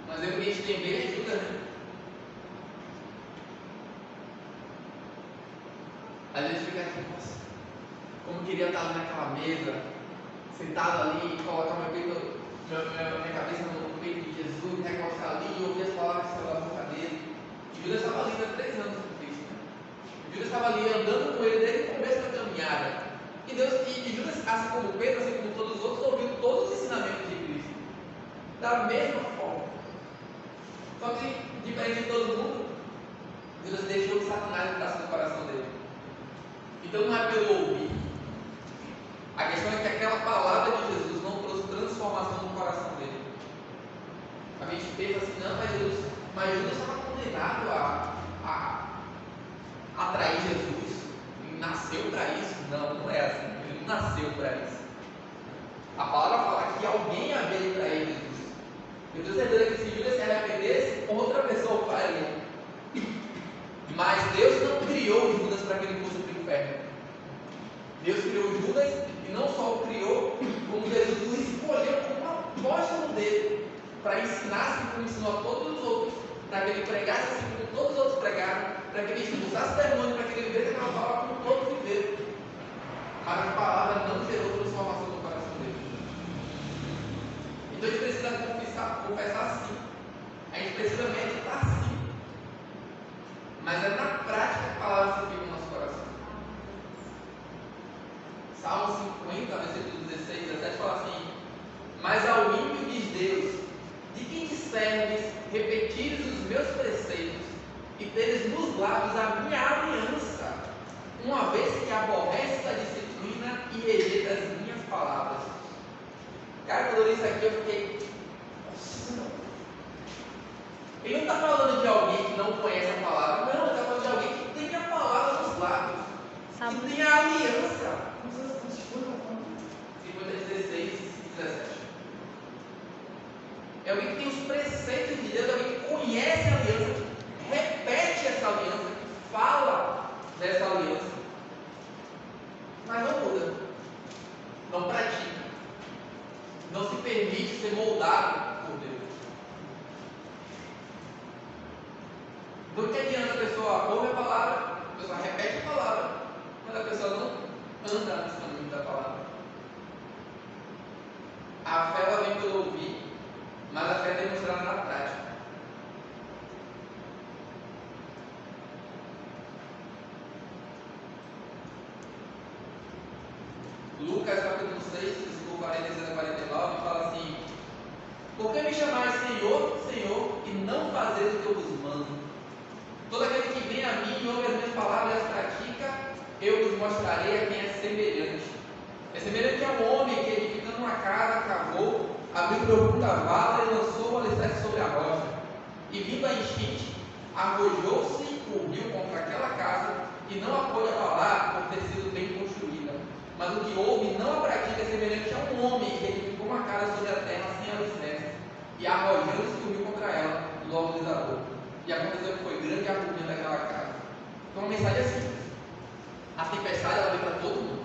Mas é porque a gente tem bem ajuda, né? Às vezes fica assim, nossa, como queria estar ali naquela mesa, sentado ali, colocar minha cabeça no peito de Jesus, recostar ali e ouvir as palavras que estavam na boca dele. E Judas estava ali há 3 anos com Cristo, né? Judas estava ali andando com ele desde o começo da caminhada. E Judas, assim como Pedro, assim como todos os outros, ouviu todos os ensinamentos de Cristo. Da mesma forma. Só que, diferente de todo mundo, Judas deixou que Satanás entrasse no coração dele. Então não é pelo ouvir. A questão é que aquela palavra de Jesus não trouxe transformação no coração dele. A gente pensa assim, não, mas Judas estava condenado a atrair Jesus. Ele nasceu para isso. Não é assim. Ele não nasceu para isso. A palavra fala que alguém havia de trair Jesus. Eu tenho certeza que se Judas se arrependesse, outra pessoa faria. Mas Deus não criou Judas para que ele fosse para o inferno. Deus criou Judas e não só o criou, como Jesus o escolheu como apóstolo dele, para ensinar assim como ensinou a todos os outros, para que ele pregasse assim como todos os outros pregaram, para que ele expulsasse demônio, para que ele vivesse aquela palavra como todos viveram. Mas a palavra não gerou transformação no coração dele. Então a gente precisa confessar sim. A gente precisa meditar sim. Mas é na prática que a palavra se fica no nosso coração. Salmo 50, versículo 16, 17 fala assim: mas ao ímpio diz Deus, de que te serves repetires os meus preceitos e teres nos lábios a minha aliança, uma vez que aborreces a disciplina e rejeita as minhas palavras. Cara, quando eu li isso aqui, eu fiquei, nossa, ele não está falando de alguém que não conhece a palavra, não, ele está falando de alguém que tem a palavra nos lábios, que tem a aliança. 50, 16 e 17. É alguém que tem os preceitos de Deus, é alguém que conhece a aliança, que repete essa aliança, que fala dessa aliança, mas não muda, não pratica, não se permite ser moldado por Deus. Do que adianta a pessoa ouve a palavra, a pessoa repete a palavra, mas a pessoa não anda nos caminhos da palavra. A fé ela 6, versículo 46 a 49, fala assim: por que me chamais Senhor, Senhor, e não fazeis o que eu vos mando? Todo aquele que vem a mim e ouve as minhas palavras e as pratica, eu vos mostrarei a quem é semelhante. É semelhante a um homem que, edificando uma casa, cavou, abriu profunda vala e lançou o alicerce sobre a rocha. E vindo a enchente, arrojou-se o rio contra aquela casa, e não a pôde abalar por ter sido bem construída. Mas o que ouve e não a pratica é semelhante a um homem que edificou uma casa sobre a terra sem alicerce, e arrojando-se o rio contra ela, logo desabou. E aconteceu que foi grande a ruína daquela casa. Então a mensagem é simples: a tempestade ela vem para todo mundo,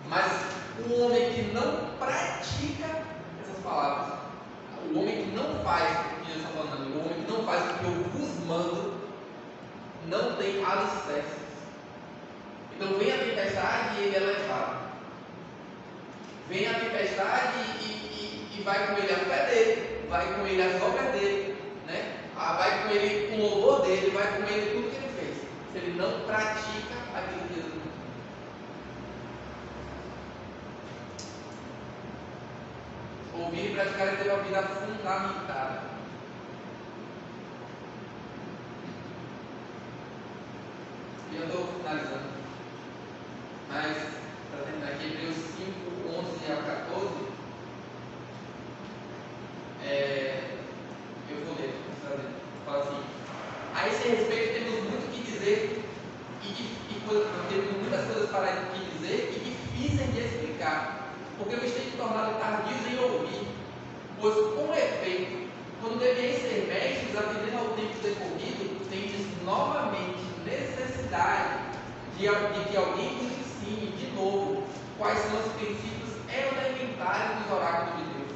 mas o homem que não pratica essas palavras, o homem que não faz o que Jesus está falando, o homem que não faz o que eu vos mando, não tem alicerces. Então vem a tempestade e ele é levado. Vem a tempestade e vai com ele a fé dele, vai com ele as obras dele, né? Vai com ele o louvor dele, vai com ele tudo que ele fez. Se ele não pratica aquilo que Jesus mandou. Ouvir e praticar é ter uma vida fundamentada. E eu estou finalizando. Mas, para terminar aqui, Hebreus 5, 11 a 14. Eu vou ler, fala assim: a esse respeito temos muito o que dizer, temos muitas coisas para que dizer e difíceis de explicar, porque nos tem tornado tardios em ouvir. Pois, com efeito, quando deveis ser mestres, atendendo ao tempo decorrido, tendes novamente necessidade de que alguém vos ensine de novo quais são os princípios elementares dos oráculos de Deus.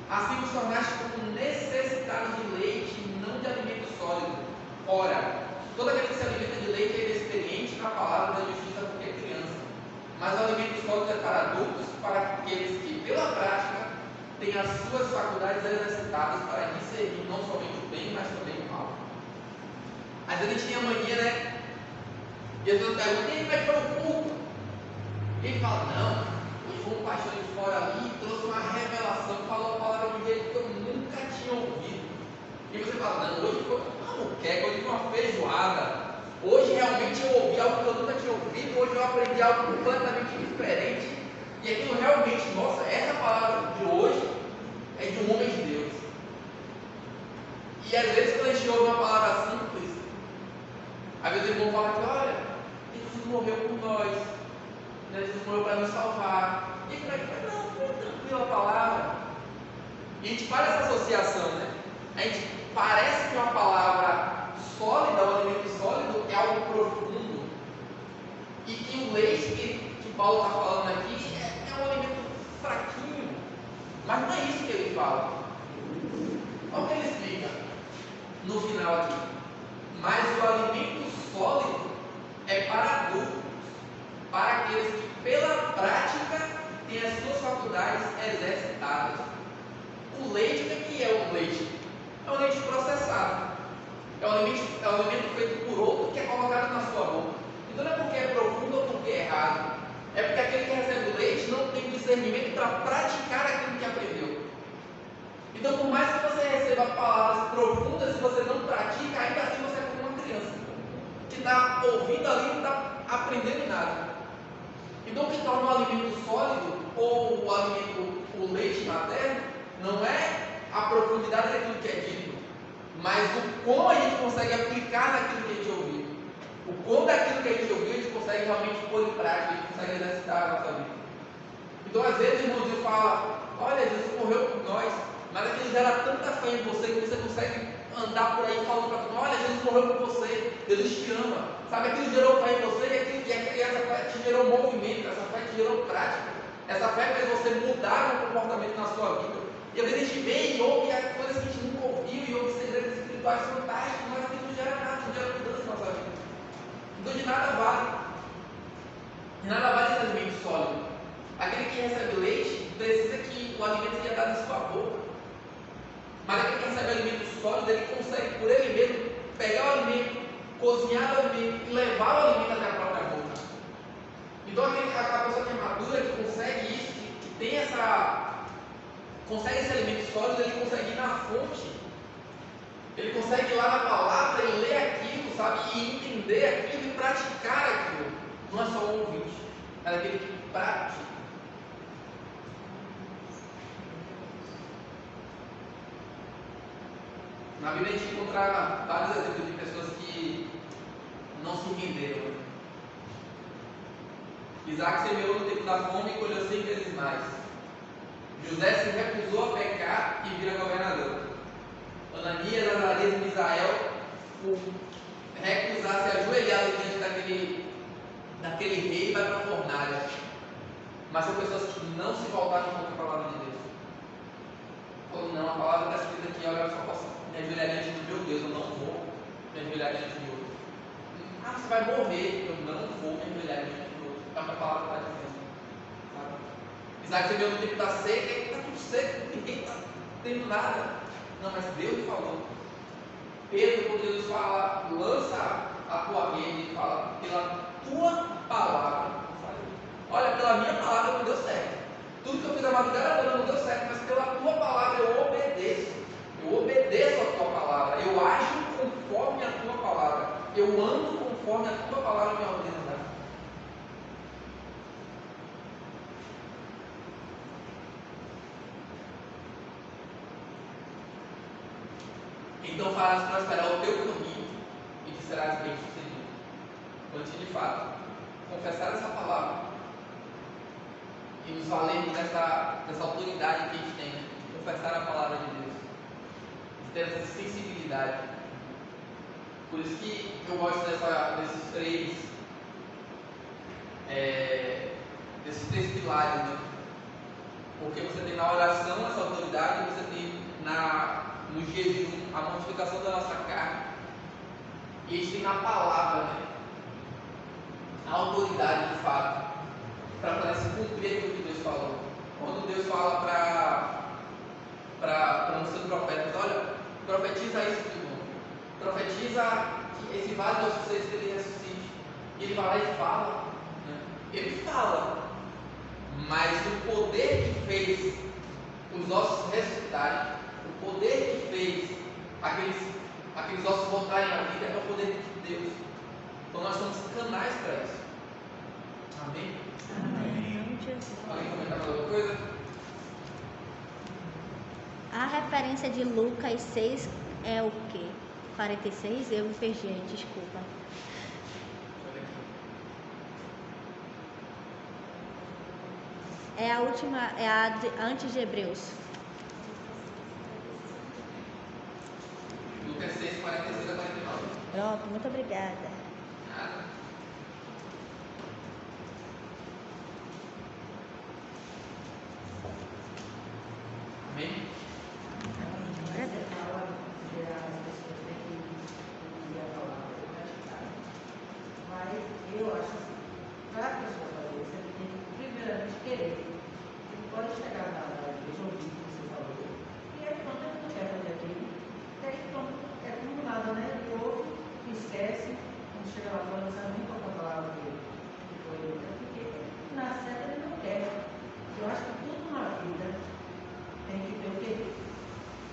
Assim vos tornaste como necessitados de leite e não de alimento sólido. Ora, todo aquele que se alimenta de leite é inexperiente na palavra da justiça porque é criança. Mas o alimento sólido é para adultos, para aqueles que, pela prática, têm as suas faculdades exercitadas para discernir não somente o bem, mas também o mal. Às vezes a gente tem a mania, né? E as pessoas perguntam: e como é que foi o culto? E ele fala: não, hoje foi um pastor de fora ali e trouxe uma revelação, falou uma palavra de um jeito que eu nunca tinha ouvido. E você fala: não, hoje foi uma moqueca, hoje foi uma feijoada. Hoje realmente eu ouvi algo que eu nunca tinha ouvido, hoje eu aprendi algo completamente diferente. E aquilo realmente, nossa, essa palavra de hoje é de um homem de Deus. E às vezes quando a gente ouve uma palavra simples, às vezes eles vão falar que, olha, Jesus morreu por nós, né? Jesus morreu para nos salvar. E como é que foi? Não, foi tranquila a palavra. E a gente faz essa associação, né? A gente parece que uma palavra sólida, um alimento sólido, é algo profundo. E que o leite que Paulo está falando aqui é um alimento fraquinho. Mas não é isso que ele fala. Olha o que ele explica no final aqui. Mas o alimento sólido é para adultos, para aqueles que pela prática têm as suas faculdades exercitadas. O leite, o que é o leite? É um leite processado. É um alimento feito por outro que é colocado na sua boca. Então não é porque é profundo ou porque é errado. É porque aquele que recebe o leite não tem discernimento para praticar aquilo que aprendeu. Então, por mais que você receba palavras profundas, se você não pratica, ainda assim você é como uma criança que está ouvindo ali e não está aprendendo nada. Então, o que torna o alimento sólido ou o leite materno não é a profundidade daquilo que é dito, mas o como a gente consegue aplicar naquilo que a gente ouviu. O quão daquilo que a gente ouviu a gente consegue realmente pôr em prática, a gente consegue exercitar a nossa vida. Então, às vezes, o irmãozinho fala: olha, Jesus morreu por nós, mas aquilo gera tanta fé em você que você consegue andar por aí falando para todo mundo: olha, Jesus morreu por você, Jesus te ama. Sabe, aquilo gerou fé em você e essa fé te gerou movimento, essa fé te gerou prática. Essa fé fez você mudar o comportamento na sua vida. E às vezes a gente vê e ouve coisas que a gente nunca ouviu e ouve segredos espirituais fantásticos, mas aquilo não gera nada, não gera mudança na nossa vida. Então de nada vale. De nada vale esse alimento sólido. Aquele que recebe leite precisa que o alimento seja dado em sua boca. Mas aquele que recebe alimento sólido, ele consegue por ele mesmo pegar o alimento, cozinhar o alimento e levar o alimento até a própria boca. Então aquela pessoa que é madura, que consegue isso, que tem consegue esse alimento sólido, ele consegue ir na fonte. Ele consegue ir lá na palavra e ler aquilo, sabe? E entender aquilo e praticar aquilo. Não é só um ouvinte, é aquele que pratica. Na Bíblia a gente encontra vários exemplos de pessoas que não se renderam. Isaac semeou no tempo da fome e colheu 100 vezes mais. José se recusou a pecar e vira governador. Ananias, Azarias e Misael recusar se ajoelhar diante daquele rei e vai para a fornalha. Mas são pessoas que não se voltaram contra a palavra de Deus. Falou, não, a palavra está escrita aqui, olha, eu só posso me ajoelhar diante do meu Deus, eu não vou me ajoelhar diante de outro. Ah, você vai morrer, eu não vou me ajoelhar diante de outro. É o que a palavra está dizendo. Sabe? Isaac chegou no tempo da seca, e está tudo seco, ninguém está tendo nada. Não, mas Deus falou. Pedro, quando Jesus fala, lança a tua rede, e fala, pela tua palavra. Olha, pela minha palavra não deu certo. Tudo que eu fiz a madrugada toda não deu certo, mas pela tua palavra eu obedeço. Eu obedeço a tua palavra. Eu ajo conforme a tua palavra. Eu ando conforme a tua palavra me ordena. Então farás prosperar o teu caminho e te serás bem sucedido. Quando de fato confessar essa palavra e nos valermos dessa autoridade que a gente tem, né? De confessar a palavra de Deus, de ter essa sensibilidade. Por isso que eu gosto desses três pilares, né? Porque você tem na oração essa autoridade, você tem no jejum a mortificação da nossa carne, e a gente tem na palavra, né? A autoridade de fato para poder se cumprir aquilo que Deus falou. Quando Deus fala para um seu profeta, olha, profetiza isso de novo, profetiza que esse vaso de ossos secos ele ressuscite, e ele vai lá e fala, né? Ele fala, mas o poder que fez os ossos ressuscitarem, o poder que fez aqueles ossos voltarem à vida é o poder de Deus. Então nós somos canais para isso. Amém? Amém. Alguém comentar mais alguma coisa? A referência de Lucas 6 é o quê? 46? Eu me perdi, desculpa. É a última, antes de Hebreus. Lucas 6, 46 a 49. Pronto, muito obrigada. Nada. Amém? Mas eu acho assim, para a pessoa fazer isso, ele tem que primeiramente querer. Ele pode chegar na igreja, ouvir o que você falou, e aí pronto, ele não quer fazer aquilo, e aí pronto, é como nada, né? Ele ouve, esquece, quando chega lá fora, não sabe nem qual é a palavra que foi, porque na certa ele não quer. Eu acho que tudo na vida tem que ter o querer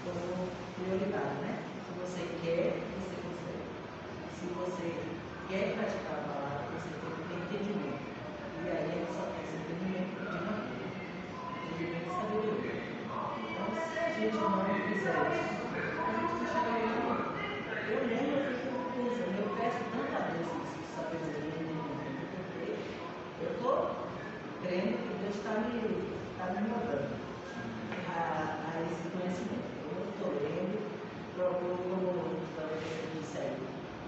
como prioridade, né? Se você quer, você consegue. Se você quer praticar a palavra, você tem que ter entendimento. E aí ele só tem esse entendimento pedindo a Deus. Entendimento e sabedoria. Então, se a gente não fizer isso, a gente não chega a lugar nenhum. Eu lembro, eu fico pensando, eu peço tanto a Deus essa sabedoria e entendimento, porque eu estou crendo que Deus está me moldando a esse conhecimento. Eu estou lendo, procuro, como você disse aí.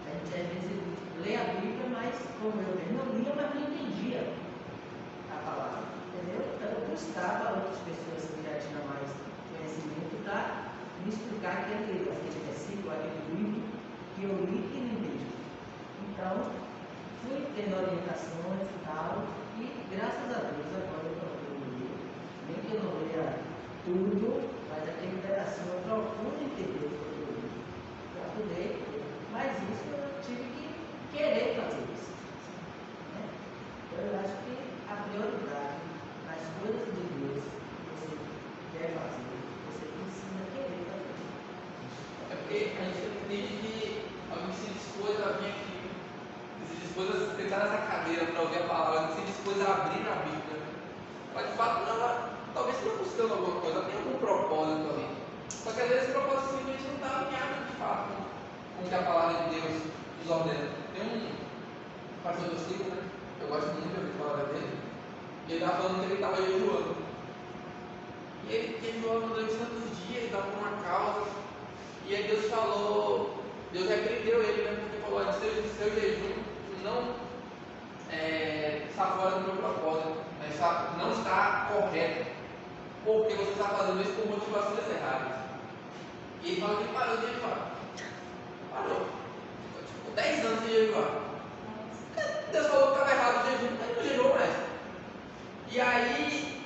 A gente às vezes lê a Bíblia, mas como eu mesmo não lia, mas não entendia a palavra. Entendeu? Então eu buscava outras pessoas que já tinham mais conhecimento para me explicar aquele versículo, aquele livro que eu li e não entendi. Então, fui tendo orientações e tal, e graças a Deus agora eu procuro ler, nem que eu não leia tudo, mas aquele pedacinho eu procuro entender o que eu li, para poder, mas isso eu tive que querer fazer isso. Né? Eu acho que porque a gente entende que alguém se dispôs a vir aqui, que se dispôs a sentar nessa cadeira para ouvir a palavra, que se dispôs a abrir na Bíblia. Ela de fato, ela talvez esteja buscando alguma coisa, ela tem algum propósito ali. Só que às vezes esse propósito simplesmente não está alinhado de fato com o que a palavra de Deus nos ordena. Tem um pastor do ciclo, né? Eu gosto muito de ouvir a palavra dele. E ele estava falando que ele estava jejuando. E ele jejuando durante tantos dias, ele estava por uma causa. E aí Deus falou, Deus repreendeu ele, né? Porque falou: olha, seu jejum não está fora do meu propósito, não está correto, porque você está fazendo isso por motivações erradas. E ele falou que ele parou de jejuar. Parou. Ficou 10 anos sem jejuar. Deus falou que estava errado o jejum, ele não jejuou mais. E aí,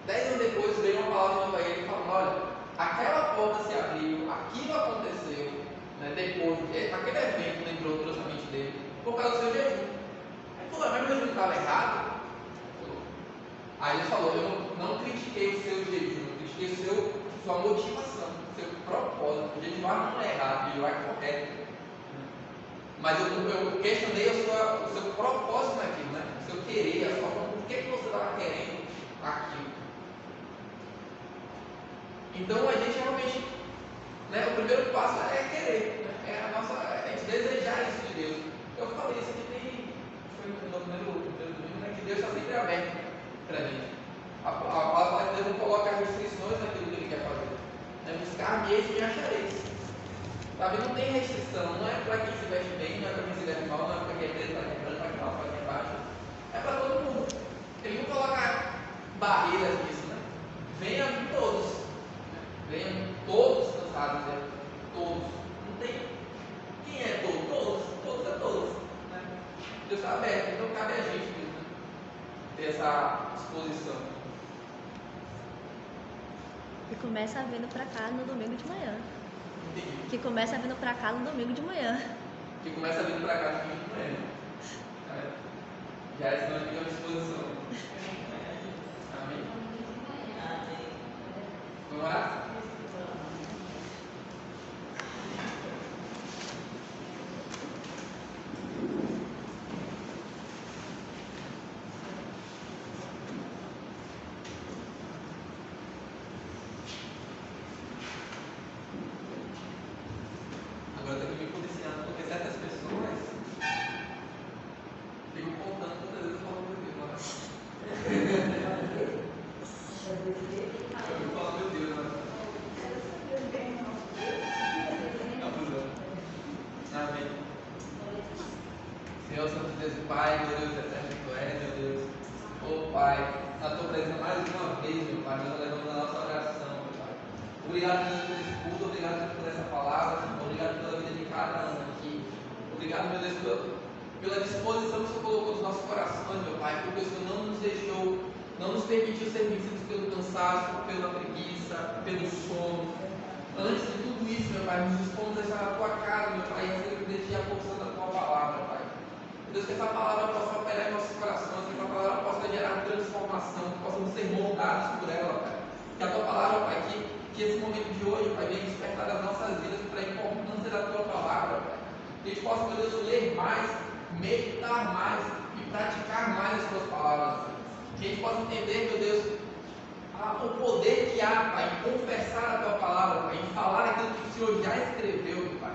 10 anos depois, veio uma palavra para ele falando: olha, aquela porta se abriu, aquilo aconteceu, né, depois, aquele evento lembrou trouxe dele, por causa do seu jejum. Aí falou: mas meu jejum estava errado? Aí ele falou: eu não critiquei o seu jejum, eu critiquei sua motivação, seu propósito. O jejuar não é errado, o jejuar é correto. Mas eu questionei o seu propósito naquilo, né? O seu querer, a sua forma, por que você estava querendo aquilo. Então a gente realmente, né, o primeiro passo é querer, né? É a gente desejar isso de Deus. Eu falei isso aqui, foi no primeiro domingo, né, que Deus está sempre aberto para a gente. A palavra fala que Deus não coloca restrições naquilo que Ele quer fazer. Né? Buscar-me e me achareis. Sabe, não tem restrição, não é para quem se veste bem, não é para quem se veste mal, não é para quem é preto, para quem é branco, para quem é alto, para quem é baixo. É para todo mundo. Ele não coloca barreiras nisso, né? Venham todos. Né? Venham todos cansados, né? Todos. Não tem. Quem é todos? Todos. Todos é todos. Né? Deus está aberto, então cabe a gente mesmo, né? Ter essa disposição. E começa vindo pra cá no domingo de manhã. Entendi. Que começa vindo pra cá no domingo de manhã. Que começa vindo pra cá no domingo de manhã. Já é sinal de que é uma disposição. Amém? Vamos orar? Agora eu tenho que me policiando, porque certas pessoas ficam contando todas as vezes eu falo: meu Deus, não é? Eu falo: meu Deus, não é? Abusando. Amém. Senhor Santo Deus e Pai, meu Deus eterno que tu és, meu Deus. Oh Pai, na tua presença mais uma vez, meu Pai, nós levamos a nossa oração, meu Pai. Obrigado, Deus, por esse culto, obrigado por essa palavra, Senhor. Obrigado pela vida de cada um aqui. Obrigado, meu Deus, pela disposição que o Senhor colocou nos nossos corações, meu Pai, porque o Senhor não nos deixou, não nos permitiu ser vencidos pelo cansaço, pela preguiça, pelo sono. Antes de tudo isso, meu Pai, nos dispomos a estar na tua casa, meu Pai, e a ser a porção da tua palavra, Pai. Deus, que essa palavra possa operar em nossos corações, que essa palavra possa gerar transformação, que possamos ser moldados por ela, Pai. Que a tua palavra, Pai, que esse momento de hoje, Pai, venha despertar as nossas vidas para a importância da tua palavra, Pai. Que a gente possa, meu Deus, ler mais, meditar mais e praticar mais as tuas palavras. Que a gente possa entender, meu Deus, o poder que há, Pai, em confessar a tua palavra, Pai, em falar aquilo que o Senhor já escreveu, meu Pai.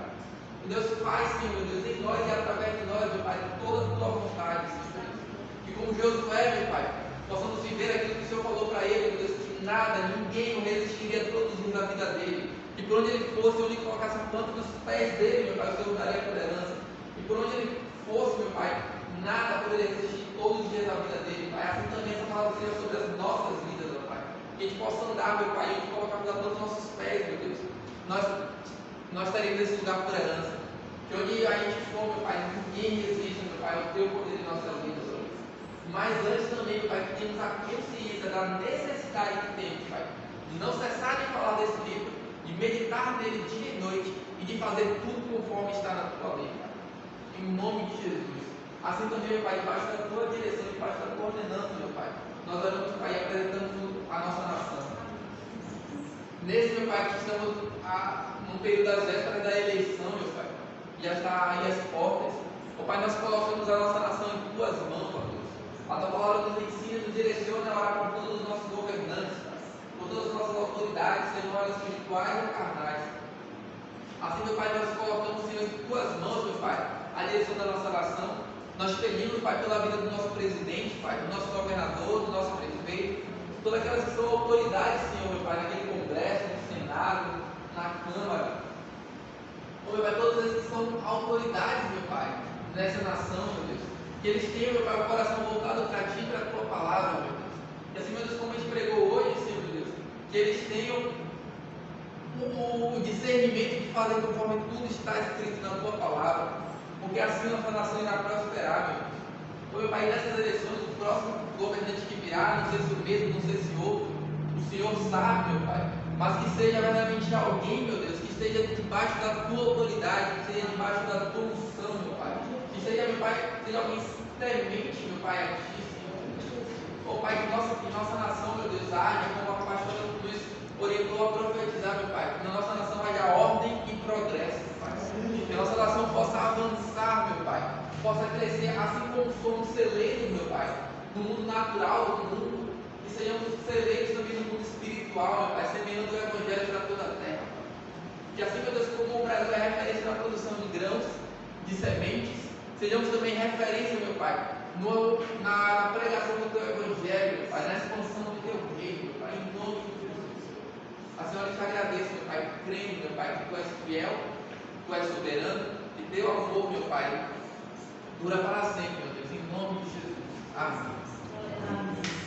Meu Deus, faz, Senhor, meu Deus, em nós e através de nós, meu Pai, toda a tua vontade, Senhor. Que como Josué, meu Pai, possamos viver aquilo que o Senhor falou para ele, meu Deus, que nada, ninguém o resistiria todos os dias da vida dele. E por onde ele fosse, onde ele colocasse a planta dos pés dele, meu Pai, o Senhor daria tolerância. E por onde ele fosse, meu Pai, nada poderia resistir todos os dias da vida dele, Pai. Assim também essa palavra seja sobre as nossas vidas, meu Pai. Que a gente possa andar, meu Pai, e colocarmos a planta dos nossos pés, meu Deus. Nós teremos esse lugar por herança. Que onde a gente for, meu Pai, ninguém resiste, meu Pai, o teu poder em nossas vidas, Senhor. Mas antes também, meu Pai, que temos a consciência da necessidade que temos, Pai, de não cessar de falar desse livro, de meditar nele dia e noite e de fazer tudo conforme está na tua lei, Pai. Em nome de Jesus. Assim também, meu Pai, debaixo da tua direção, debaixo da tua ordenança, meu Pai, nós oramos, Pai, e apresentamos a nossa nação. Nesse, meu Pai, que estamos num período das vésperas da eleição, meu Pai. Já está aí as portas. Ó Pai, nós colocamos a nossa nação em Tuas mãos, ó Deus. A Tua palavra nos ensina, nos direciona a orar por todos os nossos governantes, por todas as nossas autoridades, sejam elas espirituais ou carnais. Assim, meu Pai, nós colocamos, Senhor, em Tuas mãos, meu Pai, a direção da nossa nação. Nós pedimos, Pai, pela vida do nosso presidente, Pai, do nosso governador, do nosso prefeito, todas aquelas que são autoridades, Senhor, meu Pai, naquele Congresso, no Senado, na Câmara. Oh, meu Pai, todas eles que são autoridades, meu Pai, nessa nação, meu Deus. Que eles tenham, meu Pai, o coração voltado para Ti e para a Tua palavra, meu Deus. E assim, meu Deus, como a gente pregou hoje, Senhor, meu Deus, que eles tenham o discernimento de fazer conforme tudo está escrito na Tua palavra. Porque assim nossa nação irá prosperar, meu Deus. Oh, meu Pai, nessas eleições, o próximo governante que virá, não sei se o mesmo, não sei se outro, o Senhor sabe, meu Pai. Mas que seja verdadeiramente alguém, meu Deus, que esteja debaixo da Tua autoridade, que esteja debaixo da Tua unção, meu Pai. Que seja, meu Pai, seja alguém temente, meu Pai, a Ti, Senhor. Oh, Pai, que nossa nação, meu Deus, haja como a pastora Luiz orientou a profetizar, meu Pai. Que na nossa nação haja ordem e progresso, Pai. Que a nossa nação possa avançar, meu Pai. Possa crescer, assim como somos celeiros, meu Pai, no mundo natural, no mundo, que sejamos celeiros também no mundo espiritual, meu Pai, semeando o Evangelho para toda a terra. Que assim, meu Deus, como o Brasil é referência na produção de grãos, de sementes, sejamos também referência, meu Pai, na pregação do Teu Evangelho, meu Pai, na expansão do Teu reino, meu Pai, em nome de Jesus. A Senhora, eu te agradeço, meu Pai, crendo, meu Pai, que Tu és fiel, Tu és soberano, e Teu amor, meu Pai, dura para sempre, meu Deus, em nome de Jesus. Amém. Amém.